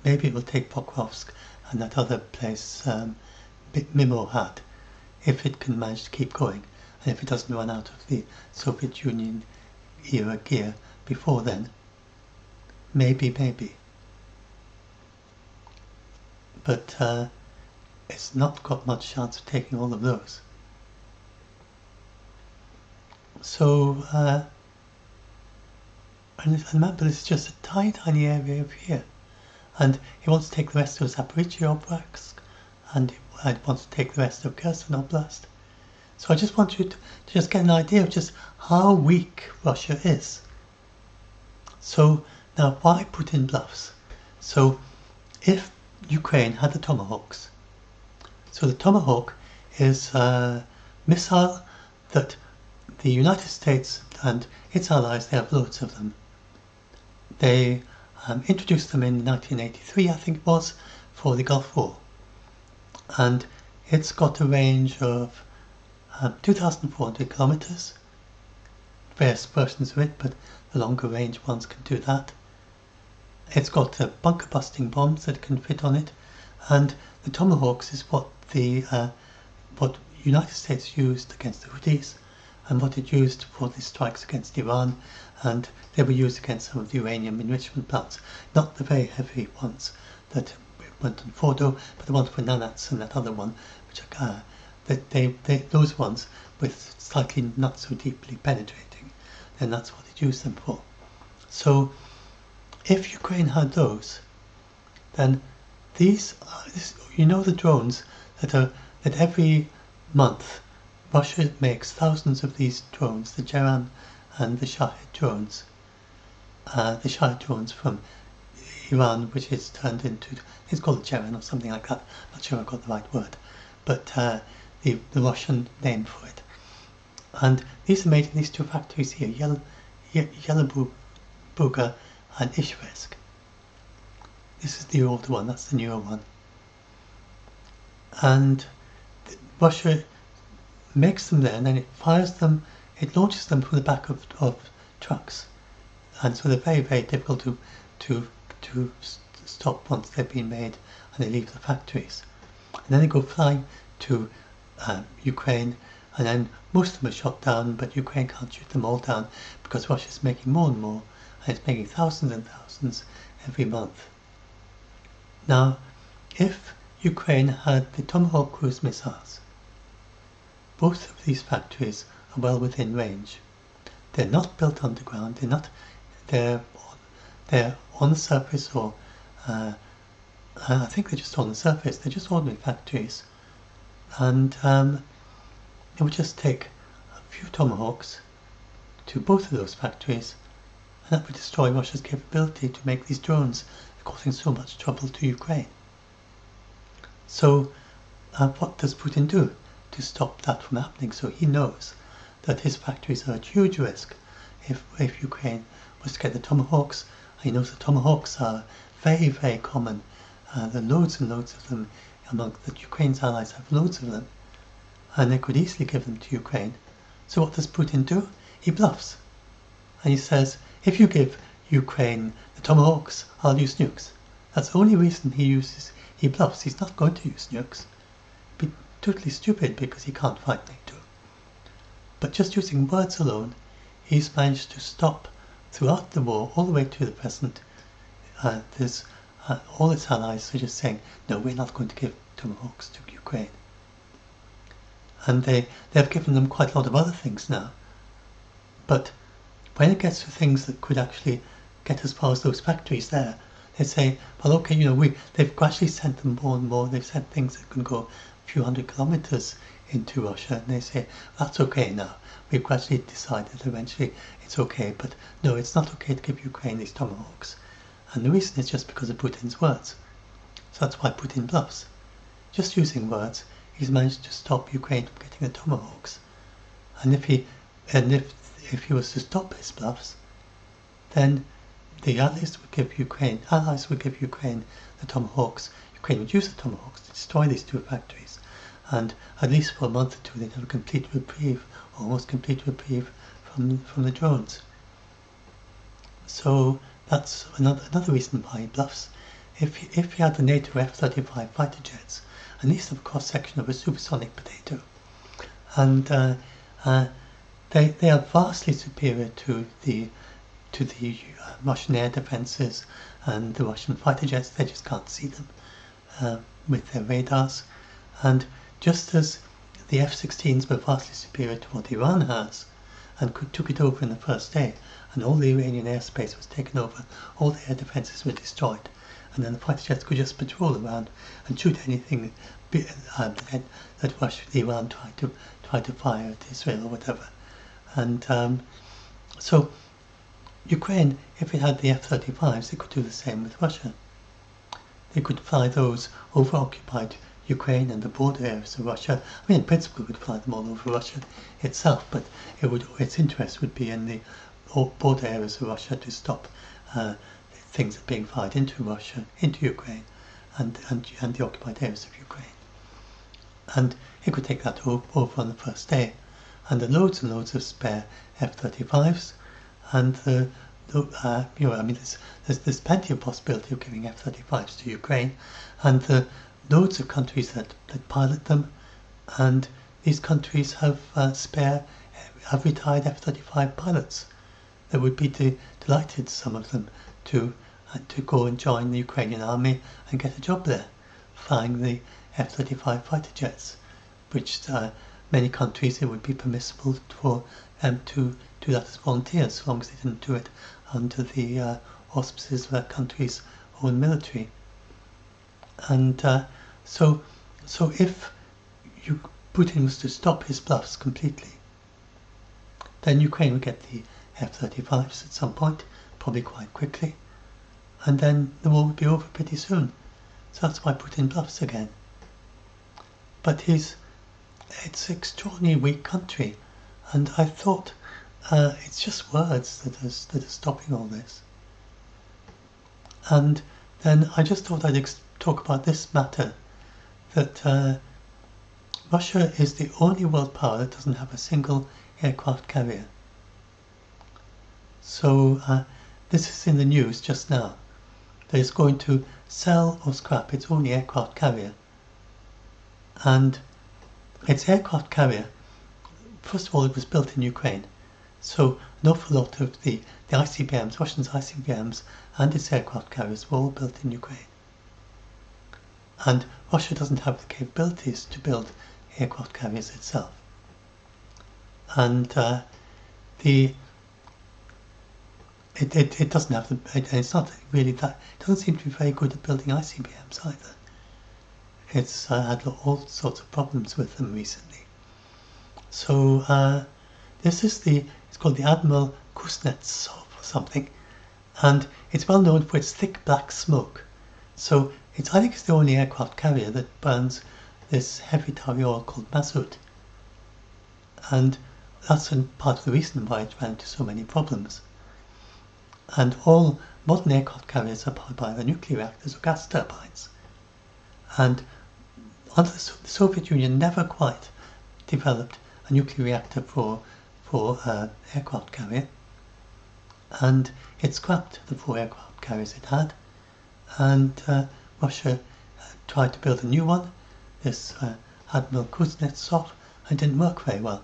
Maybe it will take Pokrovsk and that other place, Mimohrad, if it can manage to keep going, and if it doesn't run out of the Soviet Union era gear before then. Maybe. But it's not got much chance of taking all of those. So, and remember, this is just a tiny area over here. And he wants to take the rest of Zaporizhzhia Oblast, and he wants to take the rest of Kherson Oblast. So I just want you to just get an idea of just how weak Russia is. So now, why Putin bluffs? So if Ukraine had the Tomahawks, so the Tomahawk is a missile that the United States and its allies, they have loads of them. They introduced them in 1983, I think it was, for the Gulf War. And it's got a range of 2,400 kilometers. Various versions of it, but the longer range ones can do that. It's got bunker busting bombs that can fit on it, and the Tomahawks is what the United States used against the Houthis, and what it used for the strikes against Iran, and they were used against some of the uranium enrichment plants. Not the very heavy ones that went on Fordo, but the ones for Nanats and that other one, which are those ones with slightly not so deeply penetrating, then that's what it used them for. So if Ukraine had those, then these, the drones that every month Russia makes thousands of these drones, the Geran and the Shahed drones. The Shahed drones from Iran, which is turned into, it's called Geran or something like that. I'm not sure I've got the right word, but the Russian name for it. And these are made in these two factories here, Yelabuga and Ishvesk. This is the older one, that's the newer one. And Russia makes them there, and then it fires them, it launches them from the back of trucks. And so they're very difficult to stop once they've been made and they leave the factories. And then they go flying to Ukraine, and then most of them are shot down, but Ukraine can't shoot them all down because Russia's making more and more, and it's making thousands and thousands every month. Now, if Ukraine had the Tomahawk cruise missiles, both of these factories are well within range. They're not built underground, they're on the surface, or I think they're just on the surface, they're just ordinary factories. And it would just take a few Tomahawks to both of those factories, and that would destroy Russia's capability to make these drones, causing so much trouble to Ukraine. So what does Putin do to stop that from happening? So he knows that his factories are at huge risk if Ukraine was to get the Tomahawks. He knows the Tomahawks are very common. There are loads and loads of them among that Ukraine's allies have loads of them, and they could easily give them to Ukraine. So what does Putin do? He bluffs. and he says, if you give Ukraine the Tomahawks, I'll use nukes. That's the only reason he bluffs. He's not going to use nukes. Be totally stupid because he can't fight NATO. But just using words alone, he's managed to stop throughout the war, all the way to the present. All its allies are just saying, no, we're not going to give Tomahawks to Ukraine. And they've given them quite a lot of other things now. But when it gets to things that could actually get as far as those factories there, they say, well, okay, they've gradually sent them more and more. They've sent things that can go a few hundred kilometers into Russia, and they say, that's okay now. We've gradually decided eventually it's okay, but no, it's not okay to give Ukraine these Tomahawks. And the reason is just because of Putin's words. So that's why Putin bluffs. Just using words, he's managed to stop Ukraine from getting the Tomahawks. And if he was to stop his bluffs, then the allies would give Ukraine the Tomahawks. Ukraine would use the Tomahawks to destroy these two factories, and at least for a month or two they'd have a complete reprieve, almost complete reprieve from the drones. So that's another reason why he bluffs. If he had the NATO F-35 fighter jets, at least of a cross section of a supersonic potato, and they are vastly superior to the Russian air defences and the Russian fighter jets. They just can't see them with their radars. And just as the F-16s were vastly superior to what Iran has, and took it over in the first day, and all the Iranian airspace was taken over, all the air defences were destroyed, and then the fighter jets could just patrol around and shoot anything that Iran tried to fire at Israel or whatever. And so Ukraine, if it had the F-35s, they could do the same with Russia. They could fly those over occupied Ukraine and the border areas of Russia. I mean, in principle, it would fly them all over Russia itself, but its interest would be in the border areas of Russia to stop things that are being fired into Russia, into Ukraine, and the occupied areas of Ukraine. And it could take that over on the first day, and the loads and loads of spare F-35s, and there's plenty of possibility of giving F-35s to Ukraine, and the loads of countries that pilot them, and these countries have retired F-35 pilots that would be delighted, some of them, to go and join the Ukrainian army and get a job there, flying the F-35 fighter jets, which many countries it would be permissible for them to do that as volunteers, as long as they didn't do it under the auspices of that country's own military. And so if Putin was to stop his bluffs completely, then Ukraine would get the F-35s at some point, probably quite quickly, and then the war would be over pretty soon. So that's why Putin bluffs again. But it's an extraordinarily weak country, and I thought it's just words that are stopping all this. And then I just thought I'd talk about this matter, that Russia is the only world power that doesn't have a single aircraft carrier. So this is in the news just now, that it's going to sell or scrap its only aircraft carrier. And its aircraft carrier, first of all, it was built in Ukraine, so an awful lot of the ICBMs, Russia's ICBMs and its aircraft carriers were all built in Ukraine. And Russia doesn't have the capabilities to build aircraft carriers itself. And it doesn't have the, and it's not really that, it doesn't seem to be very good at building ICBMs either. It's had all sorts of problems with them recently. So this is it's called the Admiral Kuznetsov or something, and it's well known for its thick black smoke. So I think it's the only aircraft carrier that burns this heavy tarry oil called mazout. And that's part of the reason why it ran into so many problems. And all modern aircraft carriers are powered by either nuclear reactors or gas turbines. And the Soviet Union never quite developed a nuclear reactor for aircraft carrier. and it scrapped the 4 aircraft carriers it had, and Russia tried to build a new one, this Admiral Kuznetsov, and it didn't work very well.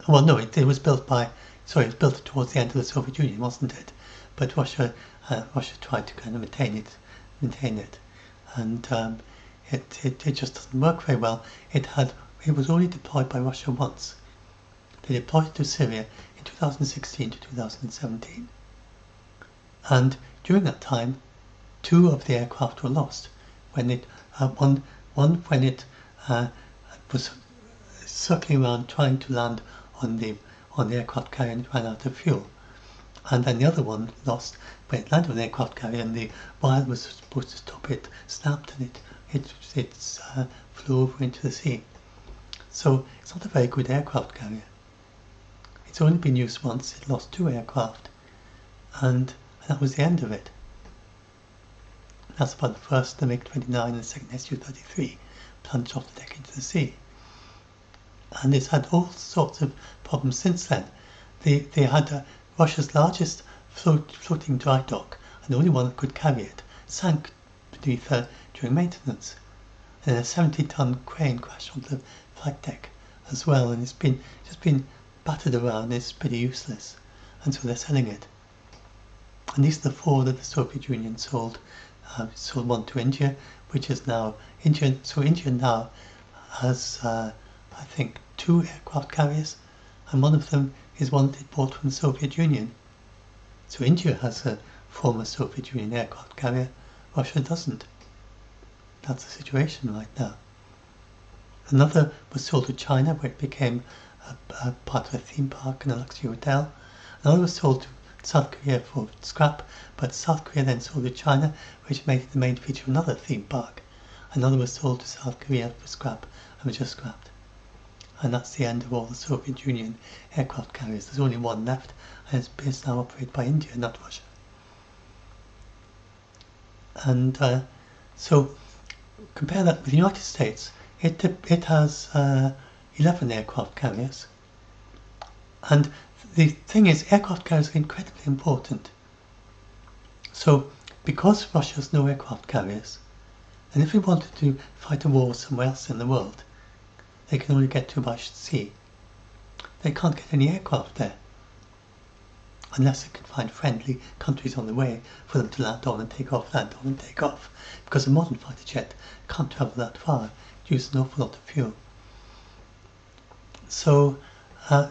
Well, no, it was built it was built towards the end of the Soviet Union, wasn't it? But Russia tried to kind of maintain it, and it just doesn't work very well. It was only deployed by Russia once. They deployed it to Syria in 2016 to 2017, and during that time, 2 of the aircraft were lost. When one when it was circling around trying to land on the aircraft carrier and it ran out of fuel, and then the other one lost when it landed on the aircraft carrier and the wire was supposed to stop it snapped and it flew over into the sea. So it's not a very good aircraft carrier. It's only been used once. It lost 2 aircraft, and that was the end of it. That's about the first, the MiG-29 and the second Su-33 plunged off the deck into the sea. And it's had all sorts of problems since then. They had Russia's largest floating dry dock, and the only one that could carry it, sank beneath her during maintenance. And a 70-ton crane crashed onto the flight deck as well, and it's just been battered around. It's pretty useless, and so they're selling it. And these are the 4 that the Soviet Union sold. Sold one to India, which is now India. So India now has, I think, 2 aircraft carriers, and one of them is one that it bought from the Soviet Union. So India has a former Soviet Union aircraft carrier. Russia doesn't. That's the situation right now. Another was sold to China, where it became a part of a theme park and a luxury hotel. Another was sold to South Korea for scrap, but South Korea then sold to China, which made it the main feature of another theme park. Another was sold to South Korea for scrap and was just scrapped. And that's the end of all the Soviet Union aircraft carriers. There's only one left, and it's now operated by India, not Russia. And so compare that with the United States. It has 11 aircraft carriers, and the thing is, aircraft carriers are incredibly important. So, because Russia has no aircraft carriers, and if we wanted to fight a war somewhere else in the world, they can only get to by sea. They can't get any aircraft there, unless they can find friendly countries on the way for them to land on and take off, land on and take off, because a modern fighter jet can't travel that far. It uses an awful lot of fuel. So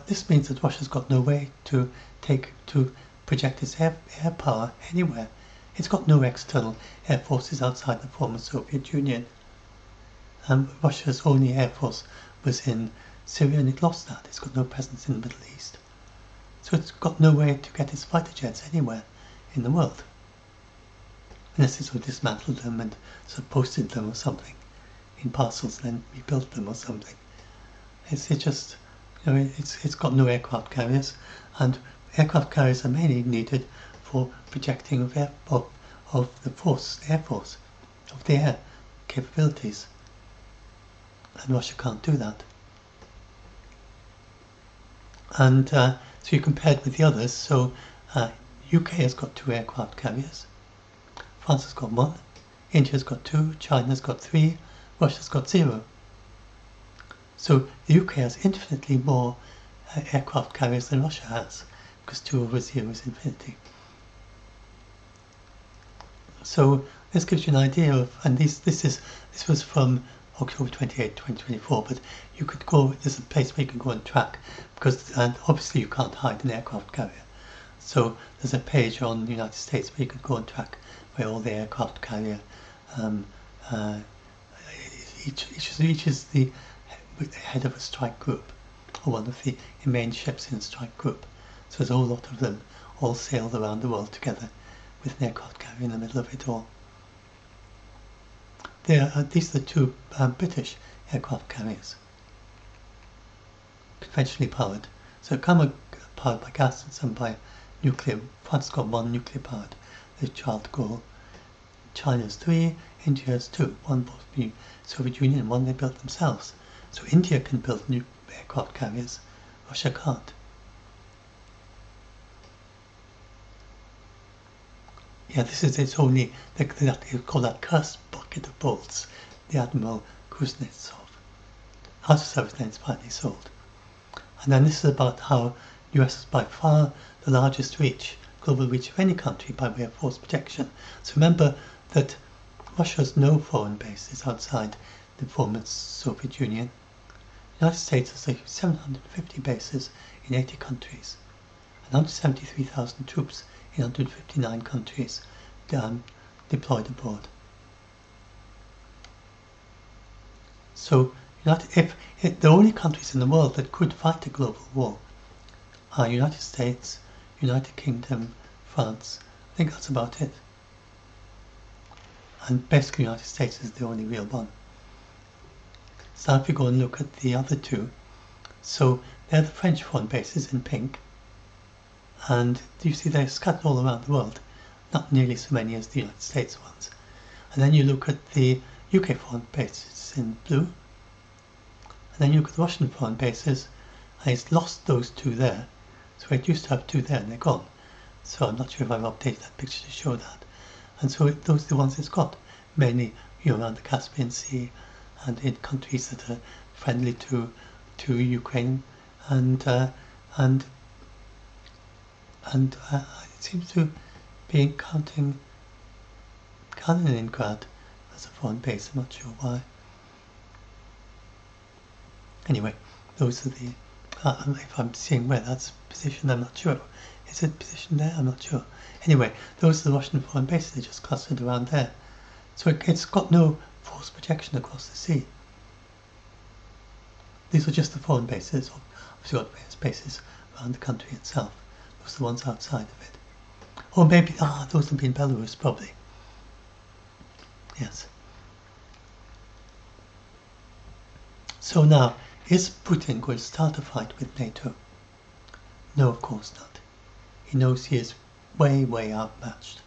this means that Russia's got no way to project its air power anywhere. It's got no external air forces outside the former Soviet Union. Russia's only air force was in Syria, and it lost that. It's got no presence in the Middle East. So it's got no way to get its fighter jets anywhere in the world, unless it sort of dismantled them and sort of posted them or something in parcels and then rebuilt them or something. It's just, it's got no aircraft carriers, and aircraft carriers are mainly needed for projecting of the air force, of the air capabilities, and Russia can't do that. And so you compared with the others. So UK has got 2 aircraft carriers, France has got 1, India's got 2, China's got 3, Russia's got 0. So the UK has infinitely more aircraft carriers than Russia has, because 2 over 0 is infinity. So this gives you an idea of, and this was from October 28, 2024, but you could go, there's a place where you can go and track, because and obviously you can't hide an aircraft carrier. So there's a page on the United States where you could go and track where all the aircraft carrier, each is the head of a strike group, or one of the main ships in a strike group. So there's a whole lot of them all sailed around the world together with an aircraft carrier in the middle of it all. These are the 2 British aircraft carriers, conventionally powered. So some are powered by gas and some by nuclear. France has got 1 nuclear powered, the Charles de Gaulle. China's 3, India has 2, one both the Soviet Union and one they built themselves. So India can build new aircraft carriers, Russia can't. Yeah, it's only, they call that cursed bucket of bolts, the Admiral Kuznetsov. Out of service then it's finally sold. And then this is about how the US is by far the largest global reach of any country by way of force protection. So remember that Russia has no foreign bases outside the former Soviet Union. The United States has 750 bases in 80 countries, and 173,000 troops in 159 countries deployed abroad. So if the only countries in the world that could fight a global war are United States, United Kingdom, France. I think that's about it. And basically United States is the only real one. So now if you go and look at the other two, so they're the French foreign bases in pink, and you see they're scattered all around the world, not nearly so many as the United States ones. And then you look at the UK foreign bases in blue, and then you look at the Russian foreign bases, and it's lost those two there. So it used to have two there and they're gone. So I'm not sure if I've updated that picture to show that. And so those are the ones it's got, mainly around the Caspian Sea and in countries that are friendly to Ukraine, and it seems to be counting Kaliningrad as a foreign base. I'm not sure why. Anyway, those are the. If I'm seeing where that's positioned, I'm not sure. Is it positioned there? I'm not sure. Anyway, those are the Russian foreign bases. They're just clustered around there. So it's got no force protection across the sea. These are just the foreign bases. Obviously got various bases around the country itself. Those are the ones outside of it. Or maybe, those have been Belarus, probably. Yes. So now, is Putin going to start a fight with NATO? No, of course not. He knows he is way, way outmatched.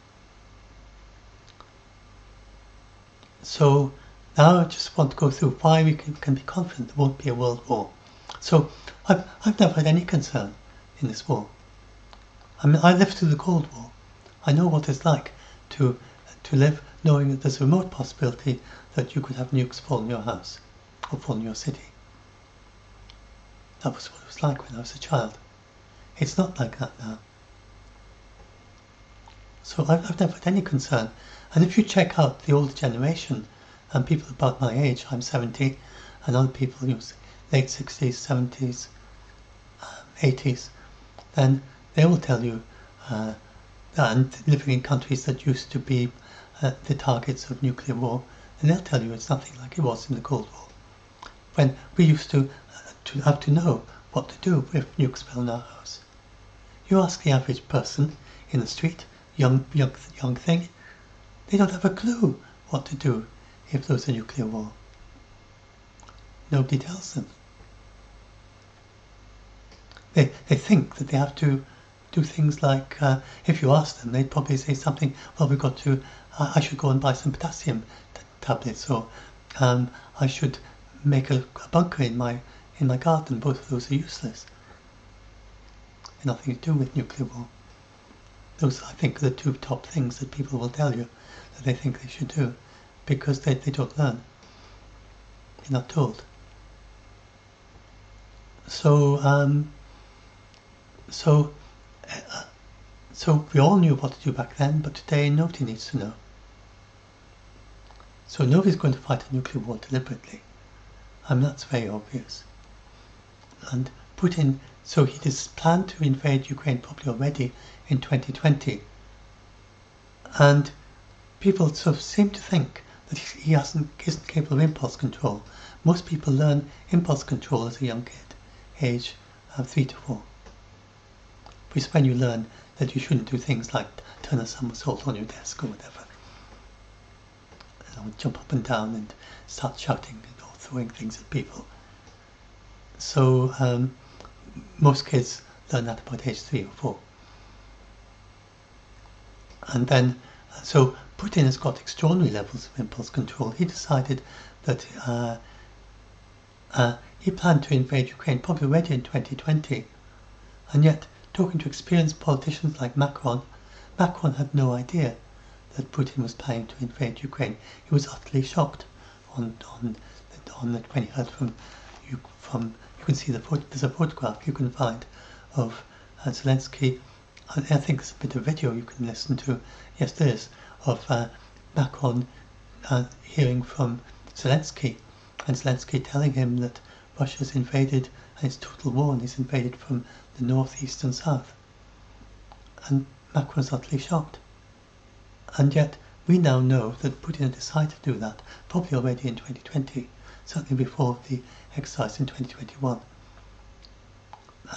So now I just want to go through why we can be confident there won't be a world war. So I've never had any concern in this war. I mean, I lived through the Cold War. I know what it's like to live knowing that there's a remote possibility that you could have nukes fall in your house or fall in your city. That was what it was like when I was a child. It's not like that now. So I've never had any concern. And if you check out the older generation, and people about my age, I'm 70, and other people, late 60s, 70s, 80s, then they will tell you, and living in countries that used to be the targets of nuclear war, and they'll tell you it's nothing like it was in the Cold War, when we used to have to know what to do if nukes fell in our house. You ask the average person in the street, young thing, they don't have a clue what to do if there was a nuclear war. Nobody tells them. They think that they have to do things like, if you ask them, they'd probably say something, well, we've got to, I should go and buy some potassium tablets, or I should make a bunker in my garden. Both of those are useless. They're nothing to do with nuclear war. Those, I think, are the two top things that people will tell you that they think they should do, because they don't learn. They're not told. So we all knew what to do back then, but today nobody needs to know. So nobody's going to fight a nuclear war deliberately. That's very obvious. And Putin, so he just planned to invade Ukraine probably already in 2020. And people sort of seem to think that he isn't capable of impulse control. Most people learn impulse control as a young kid, age 3 to 4. Which is when you learn that you shouldn't do things like turn a somersault on your desk or whatever. And jump up and down and start shouting or throwing things at people. So most kids learn that about age 3 or 4. And then, so Putin has got extraordinary levels of impulse control. He decided that he planned to invade Ukraine probably already in 2020. And yet, talking to experienced politicians like Macron had no idea that Putin was planning to invade Ukraine, he was utterly shocked. When he heard from you can see there's a photograph you can find of Zelensky. I think there's a bit of video you can listen to. Yes, there is, of Macron hearing from Zelensky, and Zelensky telling him that Russia's invaded and it's total war, and he's invaded from the north, east and south. And Macron's utterly shocked. And yet we now know that Putin had decided to do that probably already in 2020, certainly before the exercise in 2021.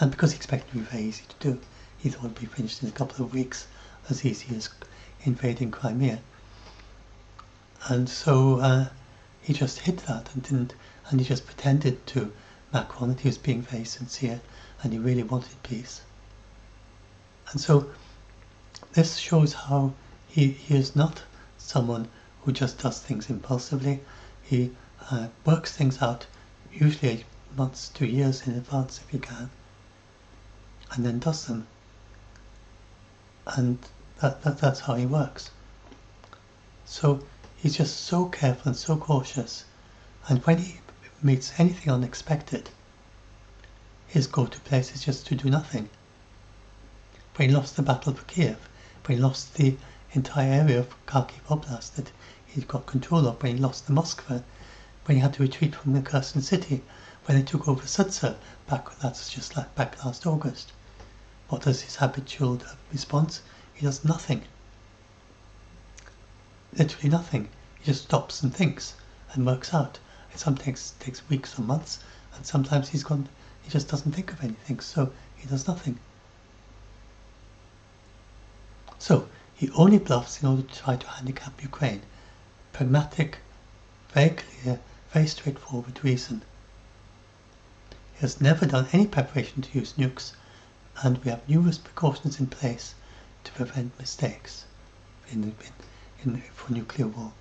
And because he expected it to be very easy to do, he thought it would be finished in a couple of weeks, as easy as invading Crimea. And so he just hid that and he just pretended to Macron that he was being very sincere and he really wanted peace. And so this shows how he is not someone who just does things impulsively. He works things out, usually months to years in advance if he can, and then does them. And that's how he works. So he's just so careful and so cautious, and when he meets anything unexpected, his go-to place is just to do nothing. When he lost the battle for Kiev, when he lost the entire area of Kharkiv Oblast that he'd got control of, when he lost the Moskva, when he had to retreat from the Kherson city, when they took over Sudza, that's just like back last August. What does his habitual response? He does nothing. Literally nothing. He just stops and thinks and works out. It sometimes takes weeks or months, and sometimes he just doesn't think of anything, so he does nothing. So he only bluffs in order to try to handicap Ukraine. Pragmatic, very clear, very straightforward reason. He has never done any preparation to use nukes, and we have numerous precautions in place to prevent mistakes for nuclear war.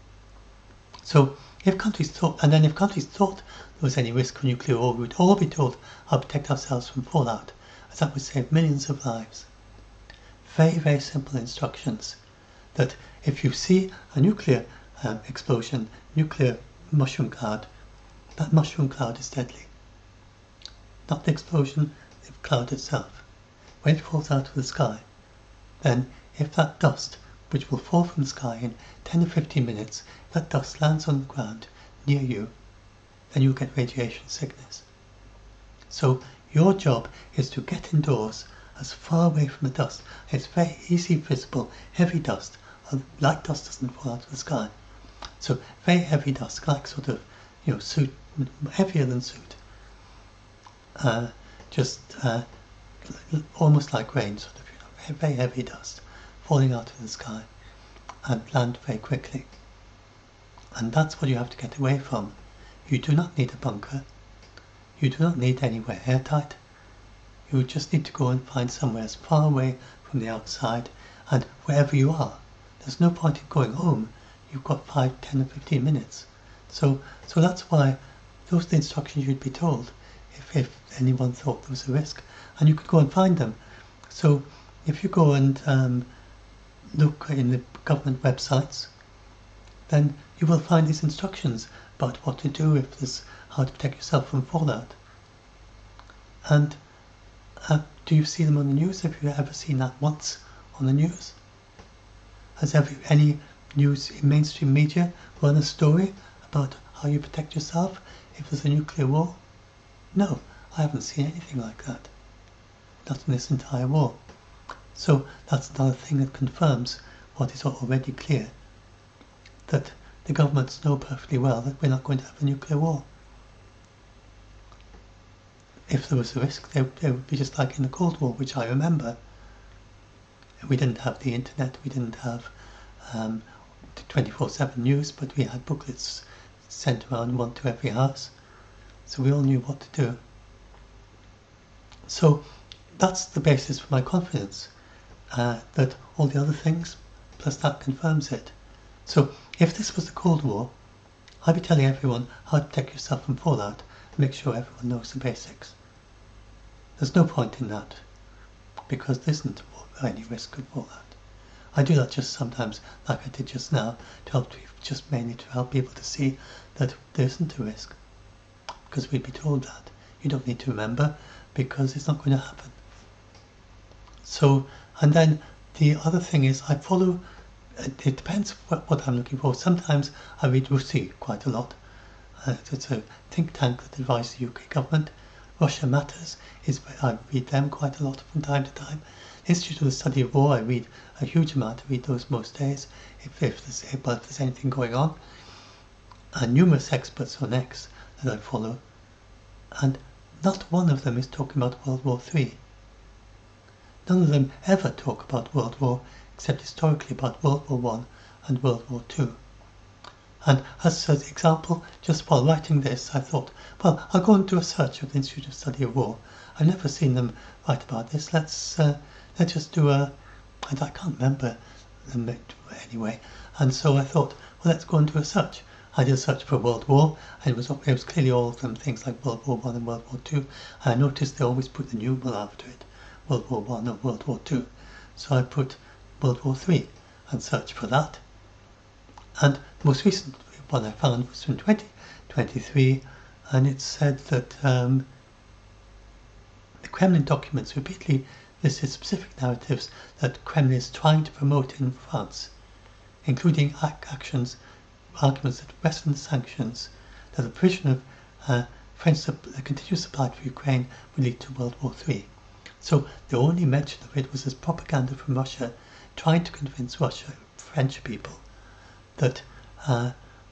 So if countries thought there was any risk for nuclear war, we would all be told how to protect ourselves from fallout, as that would save millions of lives. Very, very simple instructions, that if you see a nuclear explosion, nuclear mushroom cloud, that mushroom cloud is deadly. Not the explosion, the cloud itself. When it falls out of the sky, then if that dust, which will fall from the sky in 10 or 15 minutes, if that dust lands on the ground near you, then you'll get radiation sickness. So your job is to get indoors as far away from the dust. It's very easy visible, heavy dust. Light dust doesn't fall out of the sky. So very heavy dust, like sort of, soot, heavier than soot. Almost like rain, sort of, very heavy dust falling out of the sky and land very quickly. And that's what you have to get away from. You do not need a bunker. You do not need anywhere airtight. You just need to go and find somewhere as far away from the outside, and wherever you are. There's no point in going home. You've got 5, 10 or 15 minutes. So that's why those are the instructions you'd be told if anyone thought there was a risk. And you could go and find them. So if you go and look in the government websites, then you will find these instructions about what to do if there's how to protect yourself from fallout. And do you see them on the news? Have you ever seen that once on the news? Has any news in mainstream media run a story about how you protect yourself if there's a nuclear war? No, I haven't seen anything like that. Not in this entire war. So that's another thing that confirms what is already clear, that the governments know perfectly well that we're not going to have a nuclear war. If there was a risk, they would be just like in the Cold War, which I remember. We didn't have the internet, we didn't have 24/7 news, but we had booklets sent around, one to every house. So we all knew what to do. So that's the basis for my confidence, that all the other things, plus that confirms it. So if this was the Cold War, I'd be telling everyone how to protect yourself from fallout and make sure everyone knows the basics. There's no point in that, because there isn't any risk of fallout. I do that just sometimes, like I did just now, to help, just mainly to help people to see that there isn't a risk, because we'd be told that. You don't need to remember, because it's not going to happen. So, and then the other thing is, I follow, it depends what I'm looking for. Sometimes I read RUSI quite a lot. It's a think tank that advises the UK government. Russia Matters, I read them quite a lot from time to time. Institute of the Study of War, I read a huge amount. I read those most days, if there's anything going on. And numerous experts on X that I follow. And not one of them is talking about World War III. None of them ever talk about World War, except historically about World War I and World War II. And as an example, just while writing this, I thought, well, I'll go and do a search of the Institute of Study of War. I've never seen them write about this. Let's just do I can't remember them anyway. And so I thought, well, let's go and do a search. I did a search for World War, and it was clearly all of them things like World War I and World War II. And I noticed they always put the numeral after it, World War I or World War II. So I put World War III and searched for that. And the most recent one I found was from 2023, and it said that the Kremlin documents repeatedly listed specific narratives that Kremlin is trying to promote in France, including arguments that Western sanctions, that the provision of the continuous supply for Ukraine would lead to World War III. So the only mention of it was as propaganda from Russia, trying to convince French people, that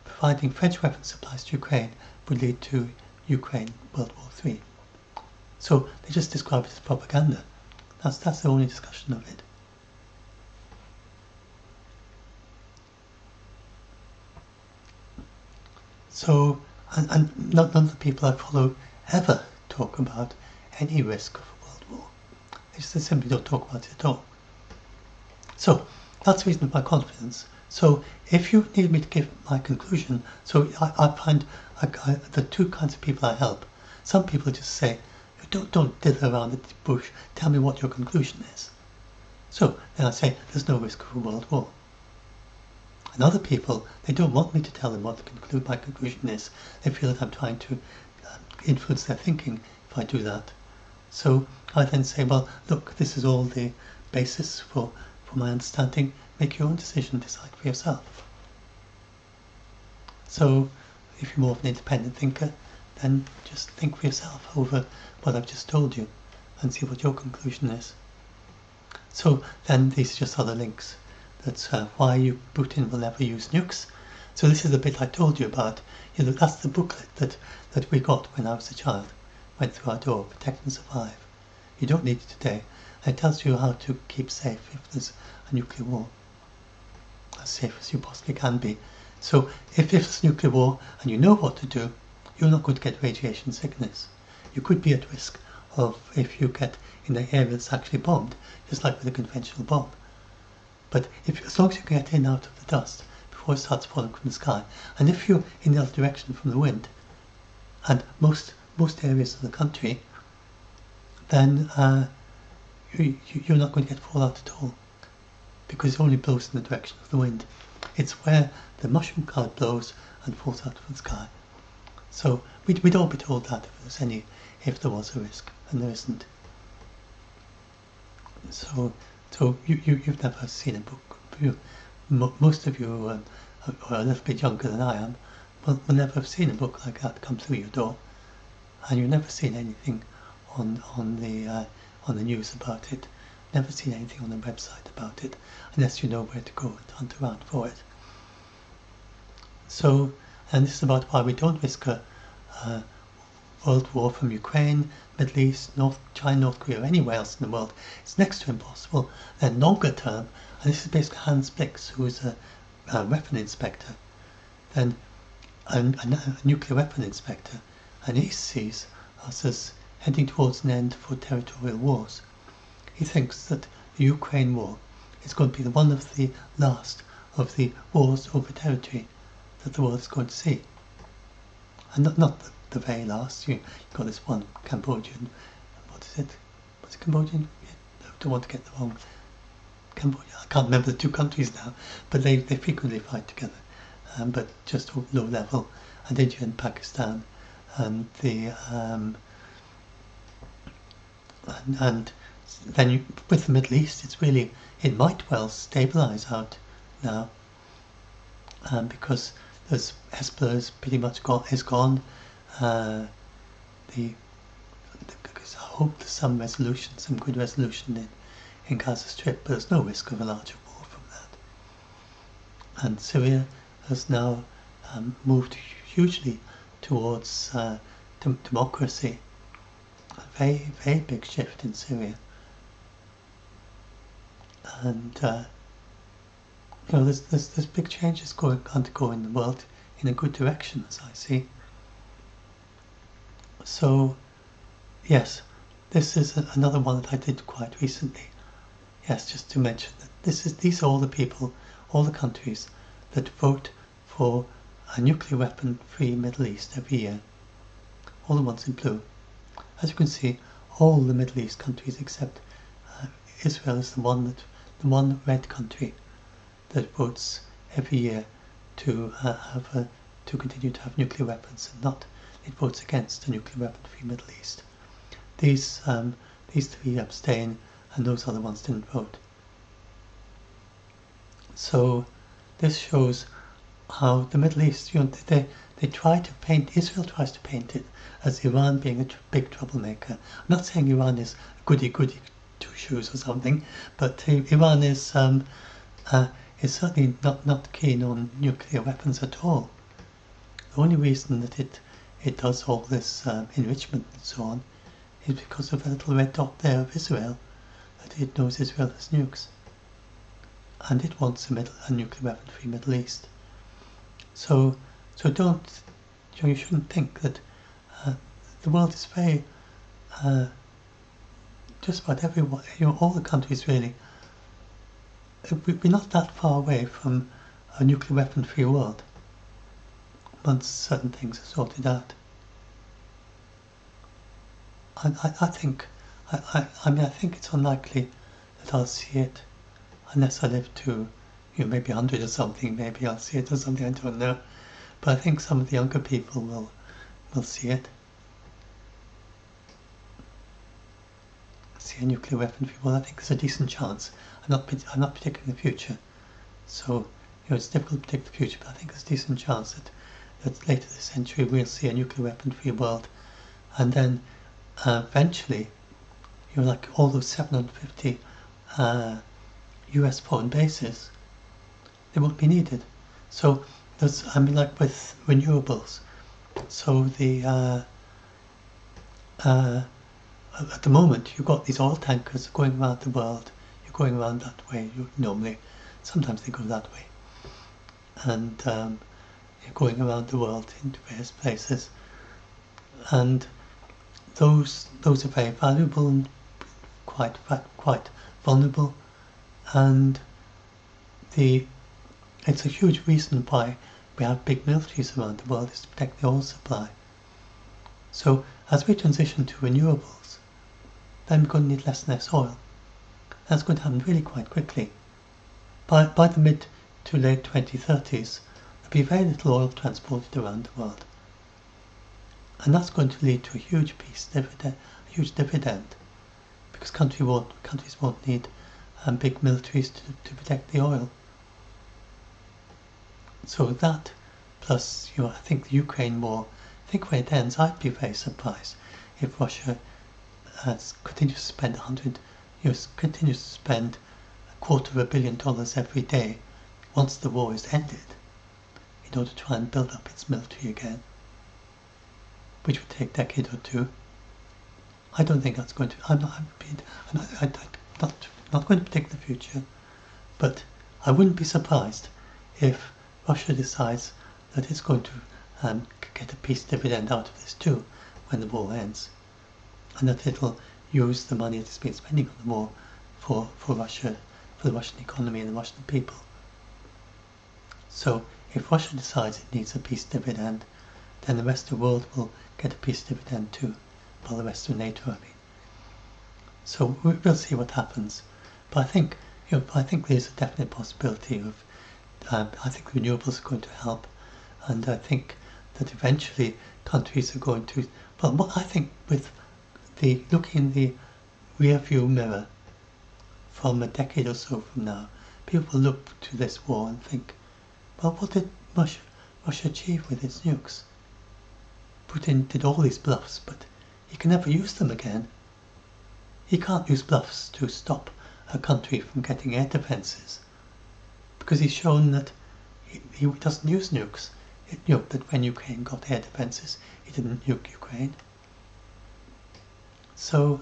providing French weapons supplies to Ukraine would lead to Ukraine World War III. So they just describe it as propaganda. That's the only discussion of it. So, and none of the people I follow ever talk about any risk of a world war. They simply don't talk about it at all. So that's the reason for my confidence. So if you need me to give my conclusion, so I find the two kinds of people I help. Some people just say, don't dither around the bush, tell me what your conclusion is. So then I say, there's no risk of a world war. And other people, they don't want me to tell them what my conclusion is. They feel that I'm trying to influence their thinking if I do that. So I then say, well, look, this is all the basis for my understanding. Make your own decision, decide for yourself. So if you're more of an independent thinker, then just think for yourself over what I've just told you and see what your conclusion is. So then these are just other links. That's why Putin will never use nukes. So this is the bit I told you about. That's the booklet that we got when I was a child. Went through our door, Protect and Survive. You don't need it today. And it tells you how to keep safe if there's a nuclear war. As safe as you possibly can be. So if there's nuclear war and you know what to do, you're not going to get radiation sickness. You could be at risk of if you get in the area that's actually bombed, just like with a conventional bomb. But as long as you can get in out of the dust before it starts falling from the sky, and if you're in the other direction from the wind, and most areas of the country, then you're not going to get fallout at all, because it only blows in the direction of the wind. It's where the mushroom cloud blows and falls out from the sky. So we'd all be told that if there was a risk, and there isn't. So you've never seen a book. Most of you are a little bit younger than I am, will never have seen a book like that come through your door, and you've never seen anything on the news about it. Never seen anything on the website about it, unless you know where to go and hunt around for it. So, and this is about why we don't risk a world war from Ukraine, Middle East, China, North Korea, or anywhere else in the world. It's next to impossible. Then longer term, and this is basically Hans Blix, who is a weapon inspector, then a nuclear weapon inspector, and he sees us as heading towards an end for territorial wars. He thinks that the Ukraine war is going to be one of the last of the wars over territory that the world is going to see. And not the very last. You've got this one Cambodian, what is it? Was it Cambodian? I don't want to get the wrong Cambodia. I can't remember the two countries now, but they frequently fight together, but just low level. And India and Pakistan, and and then with the Middle East, it might well stabilise out now, because Hezbollah is pretty much gone. Because I hope there's some good resolution in Gaza Strip, but there's no risk of a larger war from that. And Syria has now moved hugely towards democracy. A very, very big shift in Syria. And there's big changes going in the world in a good direction, as I see. So, yes, this is another one that I did quite recently. Yes, just to mention that these are all the people, all the countries that vote for a nuclear weapon-free Middle East every year. All the ones in blue. As you can see, all the Middle East countries except Israel is the one red country that votes every year to continue to have nuclear weapons, and it votes against a nuclear weapon-free Middle East. These three abstain, and those other ones didn't vote. So this shows how the Middle East, they try to paint, Israel tries to paint it as Iran being a big troublemaker. I'm not saying Iran is goody two shoes or something, but Iran is certainly not keen on nuclear weapons at all. The only reason that it does all this enrichment and so on is because of a little red dot there of Israel, that it knows Israel has nukes, and it wants a nuclear weapon-free Middle East. So you shouldn't think that the world is very just about everyone, all the countries really. We're not that far away from a nuclear weapon-free world once certain things are sorted out. I think it's unlikely that I'll see it unless I live to maybe 100 or something. Maybe I'll see it or something, I don't know. But I think some of the younger people will see it. See a nuclear weapon-free world. I think there's a decent chance. I'm not predicting the future, so it's difficult to predict the future. But I think there's a decent chance that later this century we'll see a nuclear weapon-free world, and then eventually, like all those 750 US foreign bases, they won't be needed. So like with renewables. So at the moment you've got these oil tankers going around the world. You're going around that way. Normally, sometimes they go that way, and you're going around the world into various places, and those are very valuable and quite vulnerable, and it's a huge reason why we have big militaries around the world, is to protect the oil supply. So as we transition to renewables, then we're going to need less and less oil. That's going to happen really quite quickly. By the mid to late 2030s, there'll be very little oil transported around the world. And that's going to lead to a huge huge dividend, because countries won't need big militaries to protect the oil. So that, plus I think the Ukraine war, I think when it ends, I'd be very surprised if Russia continues to spend continues to spend $250 million every day once the war is ended, in order to try and build up its military again, which would take a decade or two. I don't think that's going to. I'm not going to predict the future, but I wouldn't be surprised if Russia decides that it's going to get a peace dividend out of this too when the war ends, and that it'll use the money it's been spending on the war for Russia, for the Russian economy and the Russian people. So if Russia decides it needs a peace dividend, then the rest of the world will get a peace dividend too. Well, the rest of NATO, I mean. So we'll see what happens. But I think, I think there's a definite possibility of. I think renewables are going to help, and I think that eventually countries are going to. Well, what I think with the looking in the rear view mirror from a decade or so from now, people will look to this war and think, well, what did Russia achieve with its nukes? Putin did all these bluffs, but he can never use them again. He can't use bluffs to stop a country from getting air defences, because he's shown that he doesn't use nukes. That when Ukraine got air defences, he didn't nuke Ukraine. So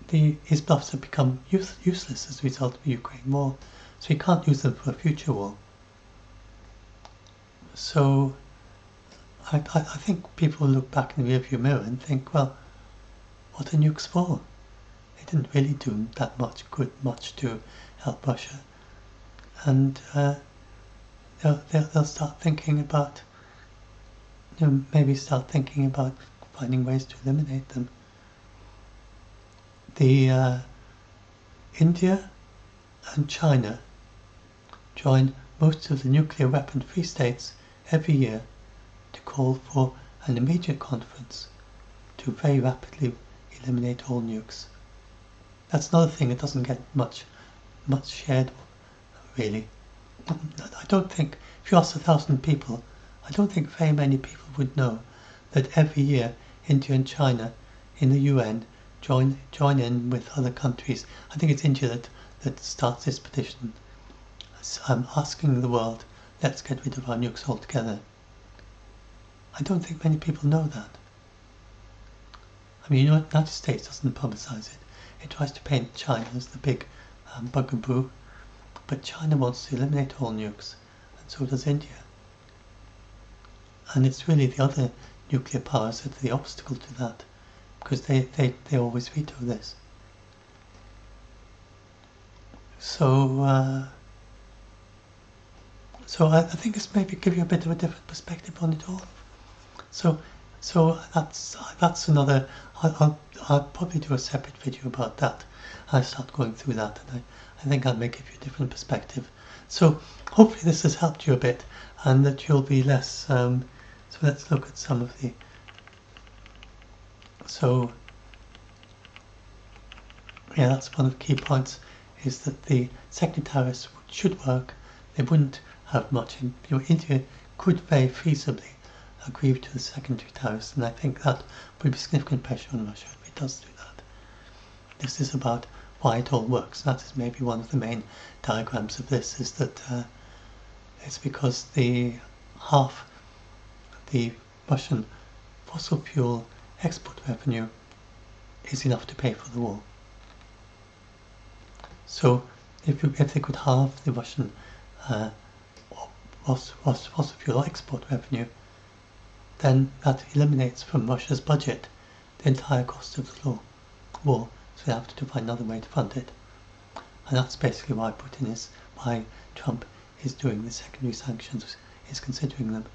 his bluffs have become useless as a result of the Ukraine war, so he can't use them for a future war. So I think people will look back in the rearview mirror and think, well, what are nukes for? They didn't really do that much to help Russia, and they'll start thinking about, maybe start thinking about finding ways to eliminate them. The India and China join most of the nuclear weapon-free states every year to call for an immediate conference to very rapidly eliminate all nukes. That's another thing that doesn't get much shared, really. I don't think, if you ask 1,000 people, I don't think very many people would know that every year India and China in the UN join in with other countries. I think it's India that starts this petition, asking the world, let's get rid of our nukes altogether. I don't think many people know that. I mean, the United States doesn't publicise it. It tries to paint China as the big bugaboo, but China wants to eliminate all nukes, and so does India. And it's really the other nuclear powers that are the obstacle to that, because they always veto this. So I think this maybe give you a bit of a different perspective on it all. So that's another. I'll probably do a separate video about that. I'll start going through that, and I think that may give you a different perspective. So hopefully this has helped you a bit, and that you'll be less. So let's look at some of the. So yeah, that's one of the key points, is that the secondary tariffs should work. They wouldn't have much. India could very feasibly agree to the secondary tariffs, and I think that would be significant pressure on Russia if it does do that. This is about why it all works. That is maybe one of the main diagrams of this, is that it's because half the Russian fossil fuel export revenue is enough to pay for the war. So if they could halve the Russian fossil fuel export revenue, then that eliminates from Russia's budget the entire cost of the war, so they have to find another way to fund it. And that's basically why Trump is doing the secondary sanctions, is considering them.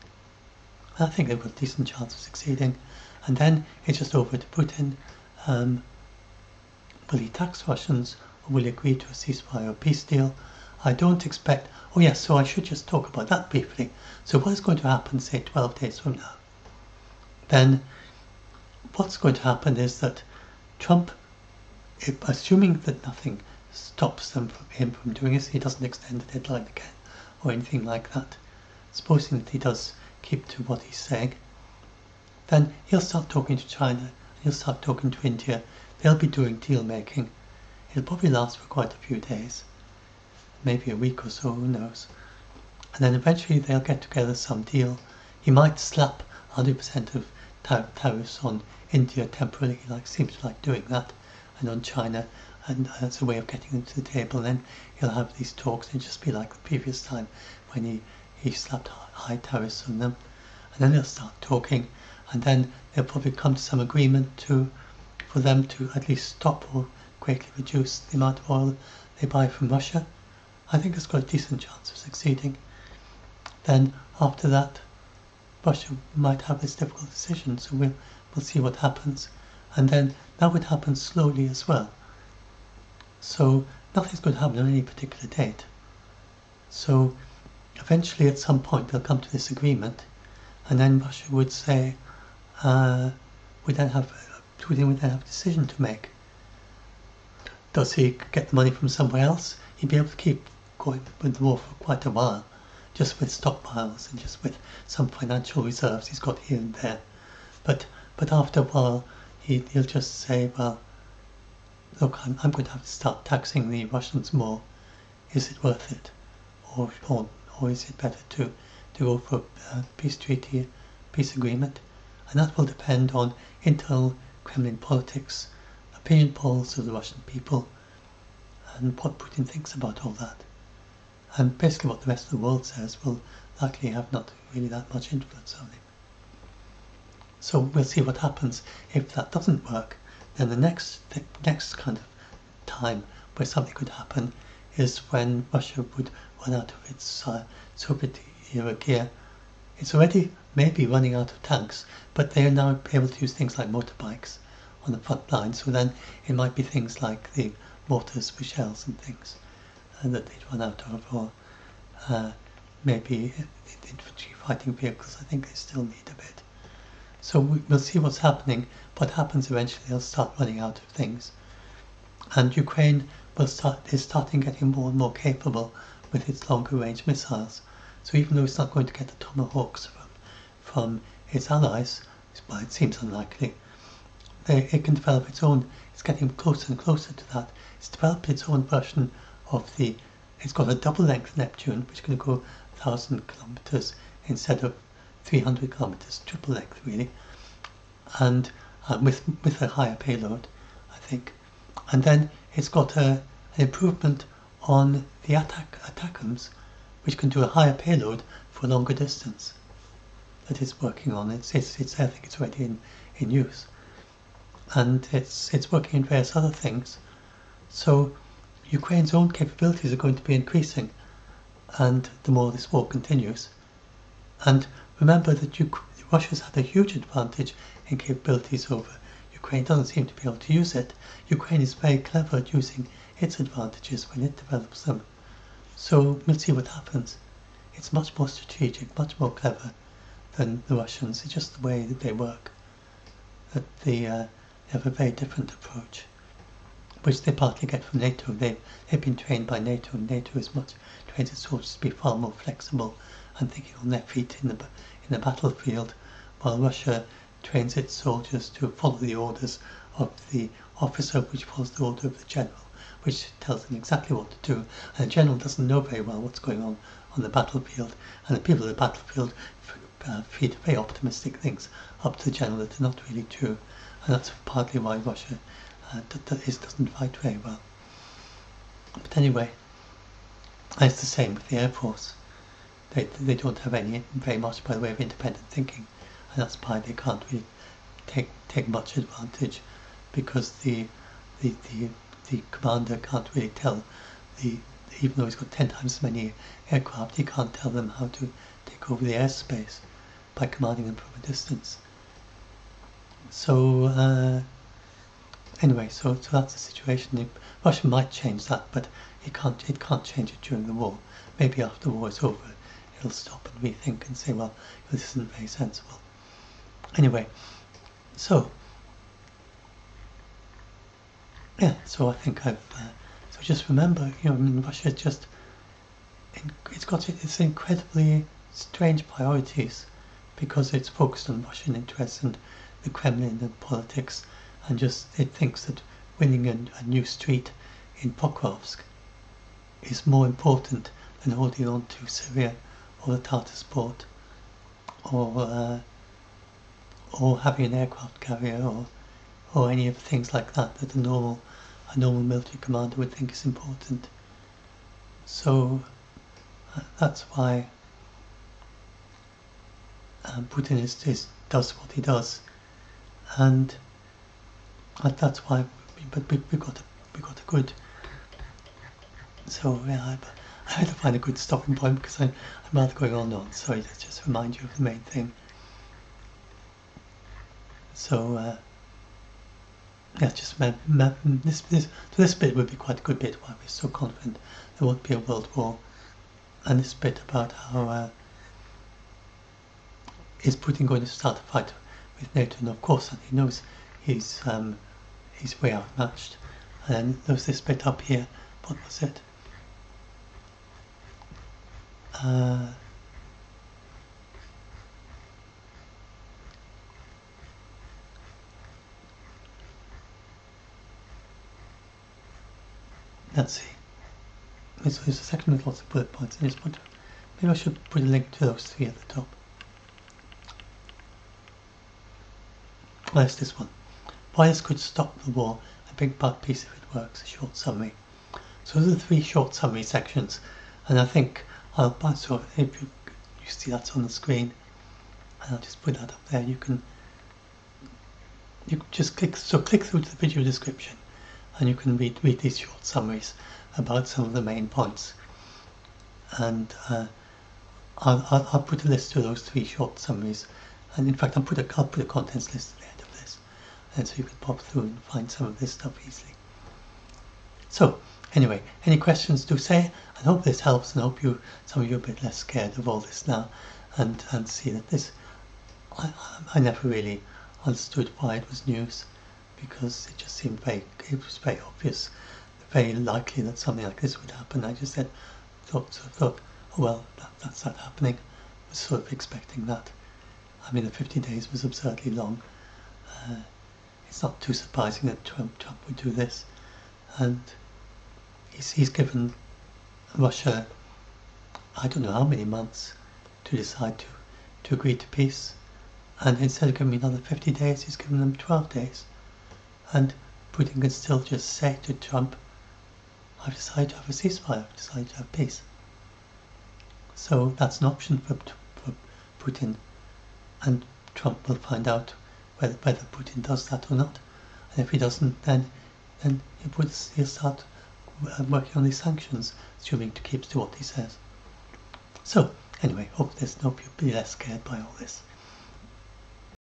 And I think they've got a decent chance of succeeding. And then it's just over to Putin. Will he tax Russians, or will he agree to a ceasefire or peace deal? I don't expect. Oh yes, so I should just talk about that briefly. So what is going to happen, say 12 days from now? Then what's going to happen is that Trump, assuming that nothing stops him from doing this, he doesn't extend the deadline again or anything like that, supposing that he does keep to what he's saying, then he'll start talking to China, he'll start talking to India, they'll be doing deal making. It'll probably last for quite a few days, maybe a week or so, who knows. And then eventually they'll get together some deal. He might slap 100% of tariffs on India temporarily, seems to like doing that, and on China, and as a way of getting them to the table. And then he'll have these talks, and just be like the previous time when he slapped high tariffs on them. And then they'll start talking, and then they'll probably come to some agreement for them to at least stop or greatly reduce the amount of oil they buy from Russia. I think it's got a decent chance of succeeding. Then after that, Russia might have this difficult decision, so we'll see what happens. And then that would happen slowly as well. So nothing's going to happen on any particular date. So eventually at some point they'll come to this agreement, and then Russia would say, Putin would then have a decision to make. Does he get the money from somewhere else? He'd be able to keep going with the war for quite a while, just with stockpiles and just with some financial reserves he's got here and there. But after a while, he'll just say, well, look, I'm going to have to start taxing the Russians more. Is it worth it? Or is it better to go for a peace treaty, peace agreement? And that will depend on internal Kremlin politics, opinion polls of the Russian people, and what Putin thinks about all that. And basically what the rest of the world says will likely have not really that much influence on him. So we'll see what happens. If that doesn't work, then the next kind of time where something could happen is when Russia would run out of its Soviet era gear. It's already maybe running out of tanks, but they are now able to use things like motorbikes on the front line, so then it might be things like the mortars for shells and things that they'd run out of, or maybe infantry fighting vehicles. I think they still need a bit. So we'll see what's happening. What happens eventually, they'll start running out of things. And Ukraine is starting getting more and more capable with its longer range missiles. So even though it's not going to get the Tomahawks from its allies, well, it seems unlikely, it can develop its own. It's getting closer and closer to that. It's developed its own version of it's got a double length Neptune, which can go 1,000 kilometers instead of 300 kilometers, triple length really, and with a higher payload, I think. And then it's got an improvement on the ATACMS, which can do a higher payload for a longer distance. That it's working on. It's I think it's already in use, and it's working in various other things. So Ukraine's own capabilities are going to be increasing, and the more this war continues. And remember that Russia's had a huge advantage in capabilities over Ukraine. Doesn't seem to be able to use it. Ukraine is very clever at using its advantages when it develops them. So we'll see what happens. It's much more strategic, much more clever than the Russians. It's just the way that they work. That they have a very different approach, which they partly get from NATO. They've been trained by NATO, and NATO trains its soldiers to be far more flexible and thinking on their feet in the battlefield, while Russia trains its soldiers to follow the orders of the officer, which follows the order of the general, which tells them exactly what to do. And the general doesn't know very well what's going on the battlefield, and the people on the battlefield feed very optimistic things up to the general that are not really true, and that's partly why Russia doesn't fight very well. But anyway, it's the same with the Air Force. They don't have very much by the way of independent thinking, and that's why they can't really take much advantage, because the commander can't really tell even though he's got 10 times as many aircraft, he can't tell them how to take over the airspace by commanding them from a distance. So anyway, so that's the situation. Russia might change that, but it can't change it during the war. Maybe after the war is over, it'll stop and rethink and say, well, this isn't very sensible. Anyway, so yeah, so I think so just remember, Russia is just, it's got its incredibly strange priorities, because it's focused on Russian interests and the Kremlin and politics, and just it thinks that winning a new street in Pokrovsk is more important than holding on to Syria or the Tartars port, or having an aircraft carrier, or any of the things like that a normal military commander would think is important. So that's why Putin does what he does, and that's why. But we got a good. So yeah, I had to find a good stopping point, because I'm rather going on and on. Sorry, let's just remind you of the main thing. So That's just this bit would be quite a good bit why we're so confident there won't be a world war, and this bit about how is Putin going to start a fight with NATO? And of course, he knows he's way outmatched. And then there was this bit up here. What was it? Let's see. There's a section with lots of bullet points. And maybe I should put a link to those three at the top. There's this one. Why this could stop the war, a big piece if it works, a short summary. So those are the three short summary sections, and I think so if you see that's on the screen, and I'll just put that up there. You can just click through to the video description, and you can read these short summaries about some of the main points. And I'll put a list of those three short summaries, and in fact I'll put a contents list at the end of this, and so you can pop through and find some of this stuff easily. So anyway, any questions do say. I hope this helps, and I hope some of you are a bit less scared of all this now, and see that this I never really understood why it was news, because it just seemed it was very obvious, very likely that something like this would happen. I just thought, oh well, that's not happening. I was sort of expecting that. I mean, the 50 days was absurdly long. It's not too surprising that Trump would do this, and he's given Russia, I don't know how many months to decide to agree to peace, and instead of giving me another 50 days, he's given them 12 days. And Putin can still just say to Trump, I've decided to have a ceasefire, I've decided to have peace. So that's an option for Putin, and Trump will find out whether Putin does that or not. And if he doesn't, then he'll start working on these sanctions, assuming he keeps to what he says. So anyway, hope you'll be less scared by all this.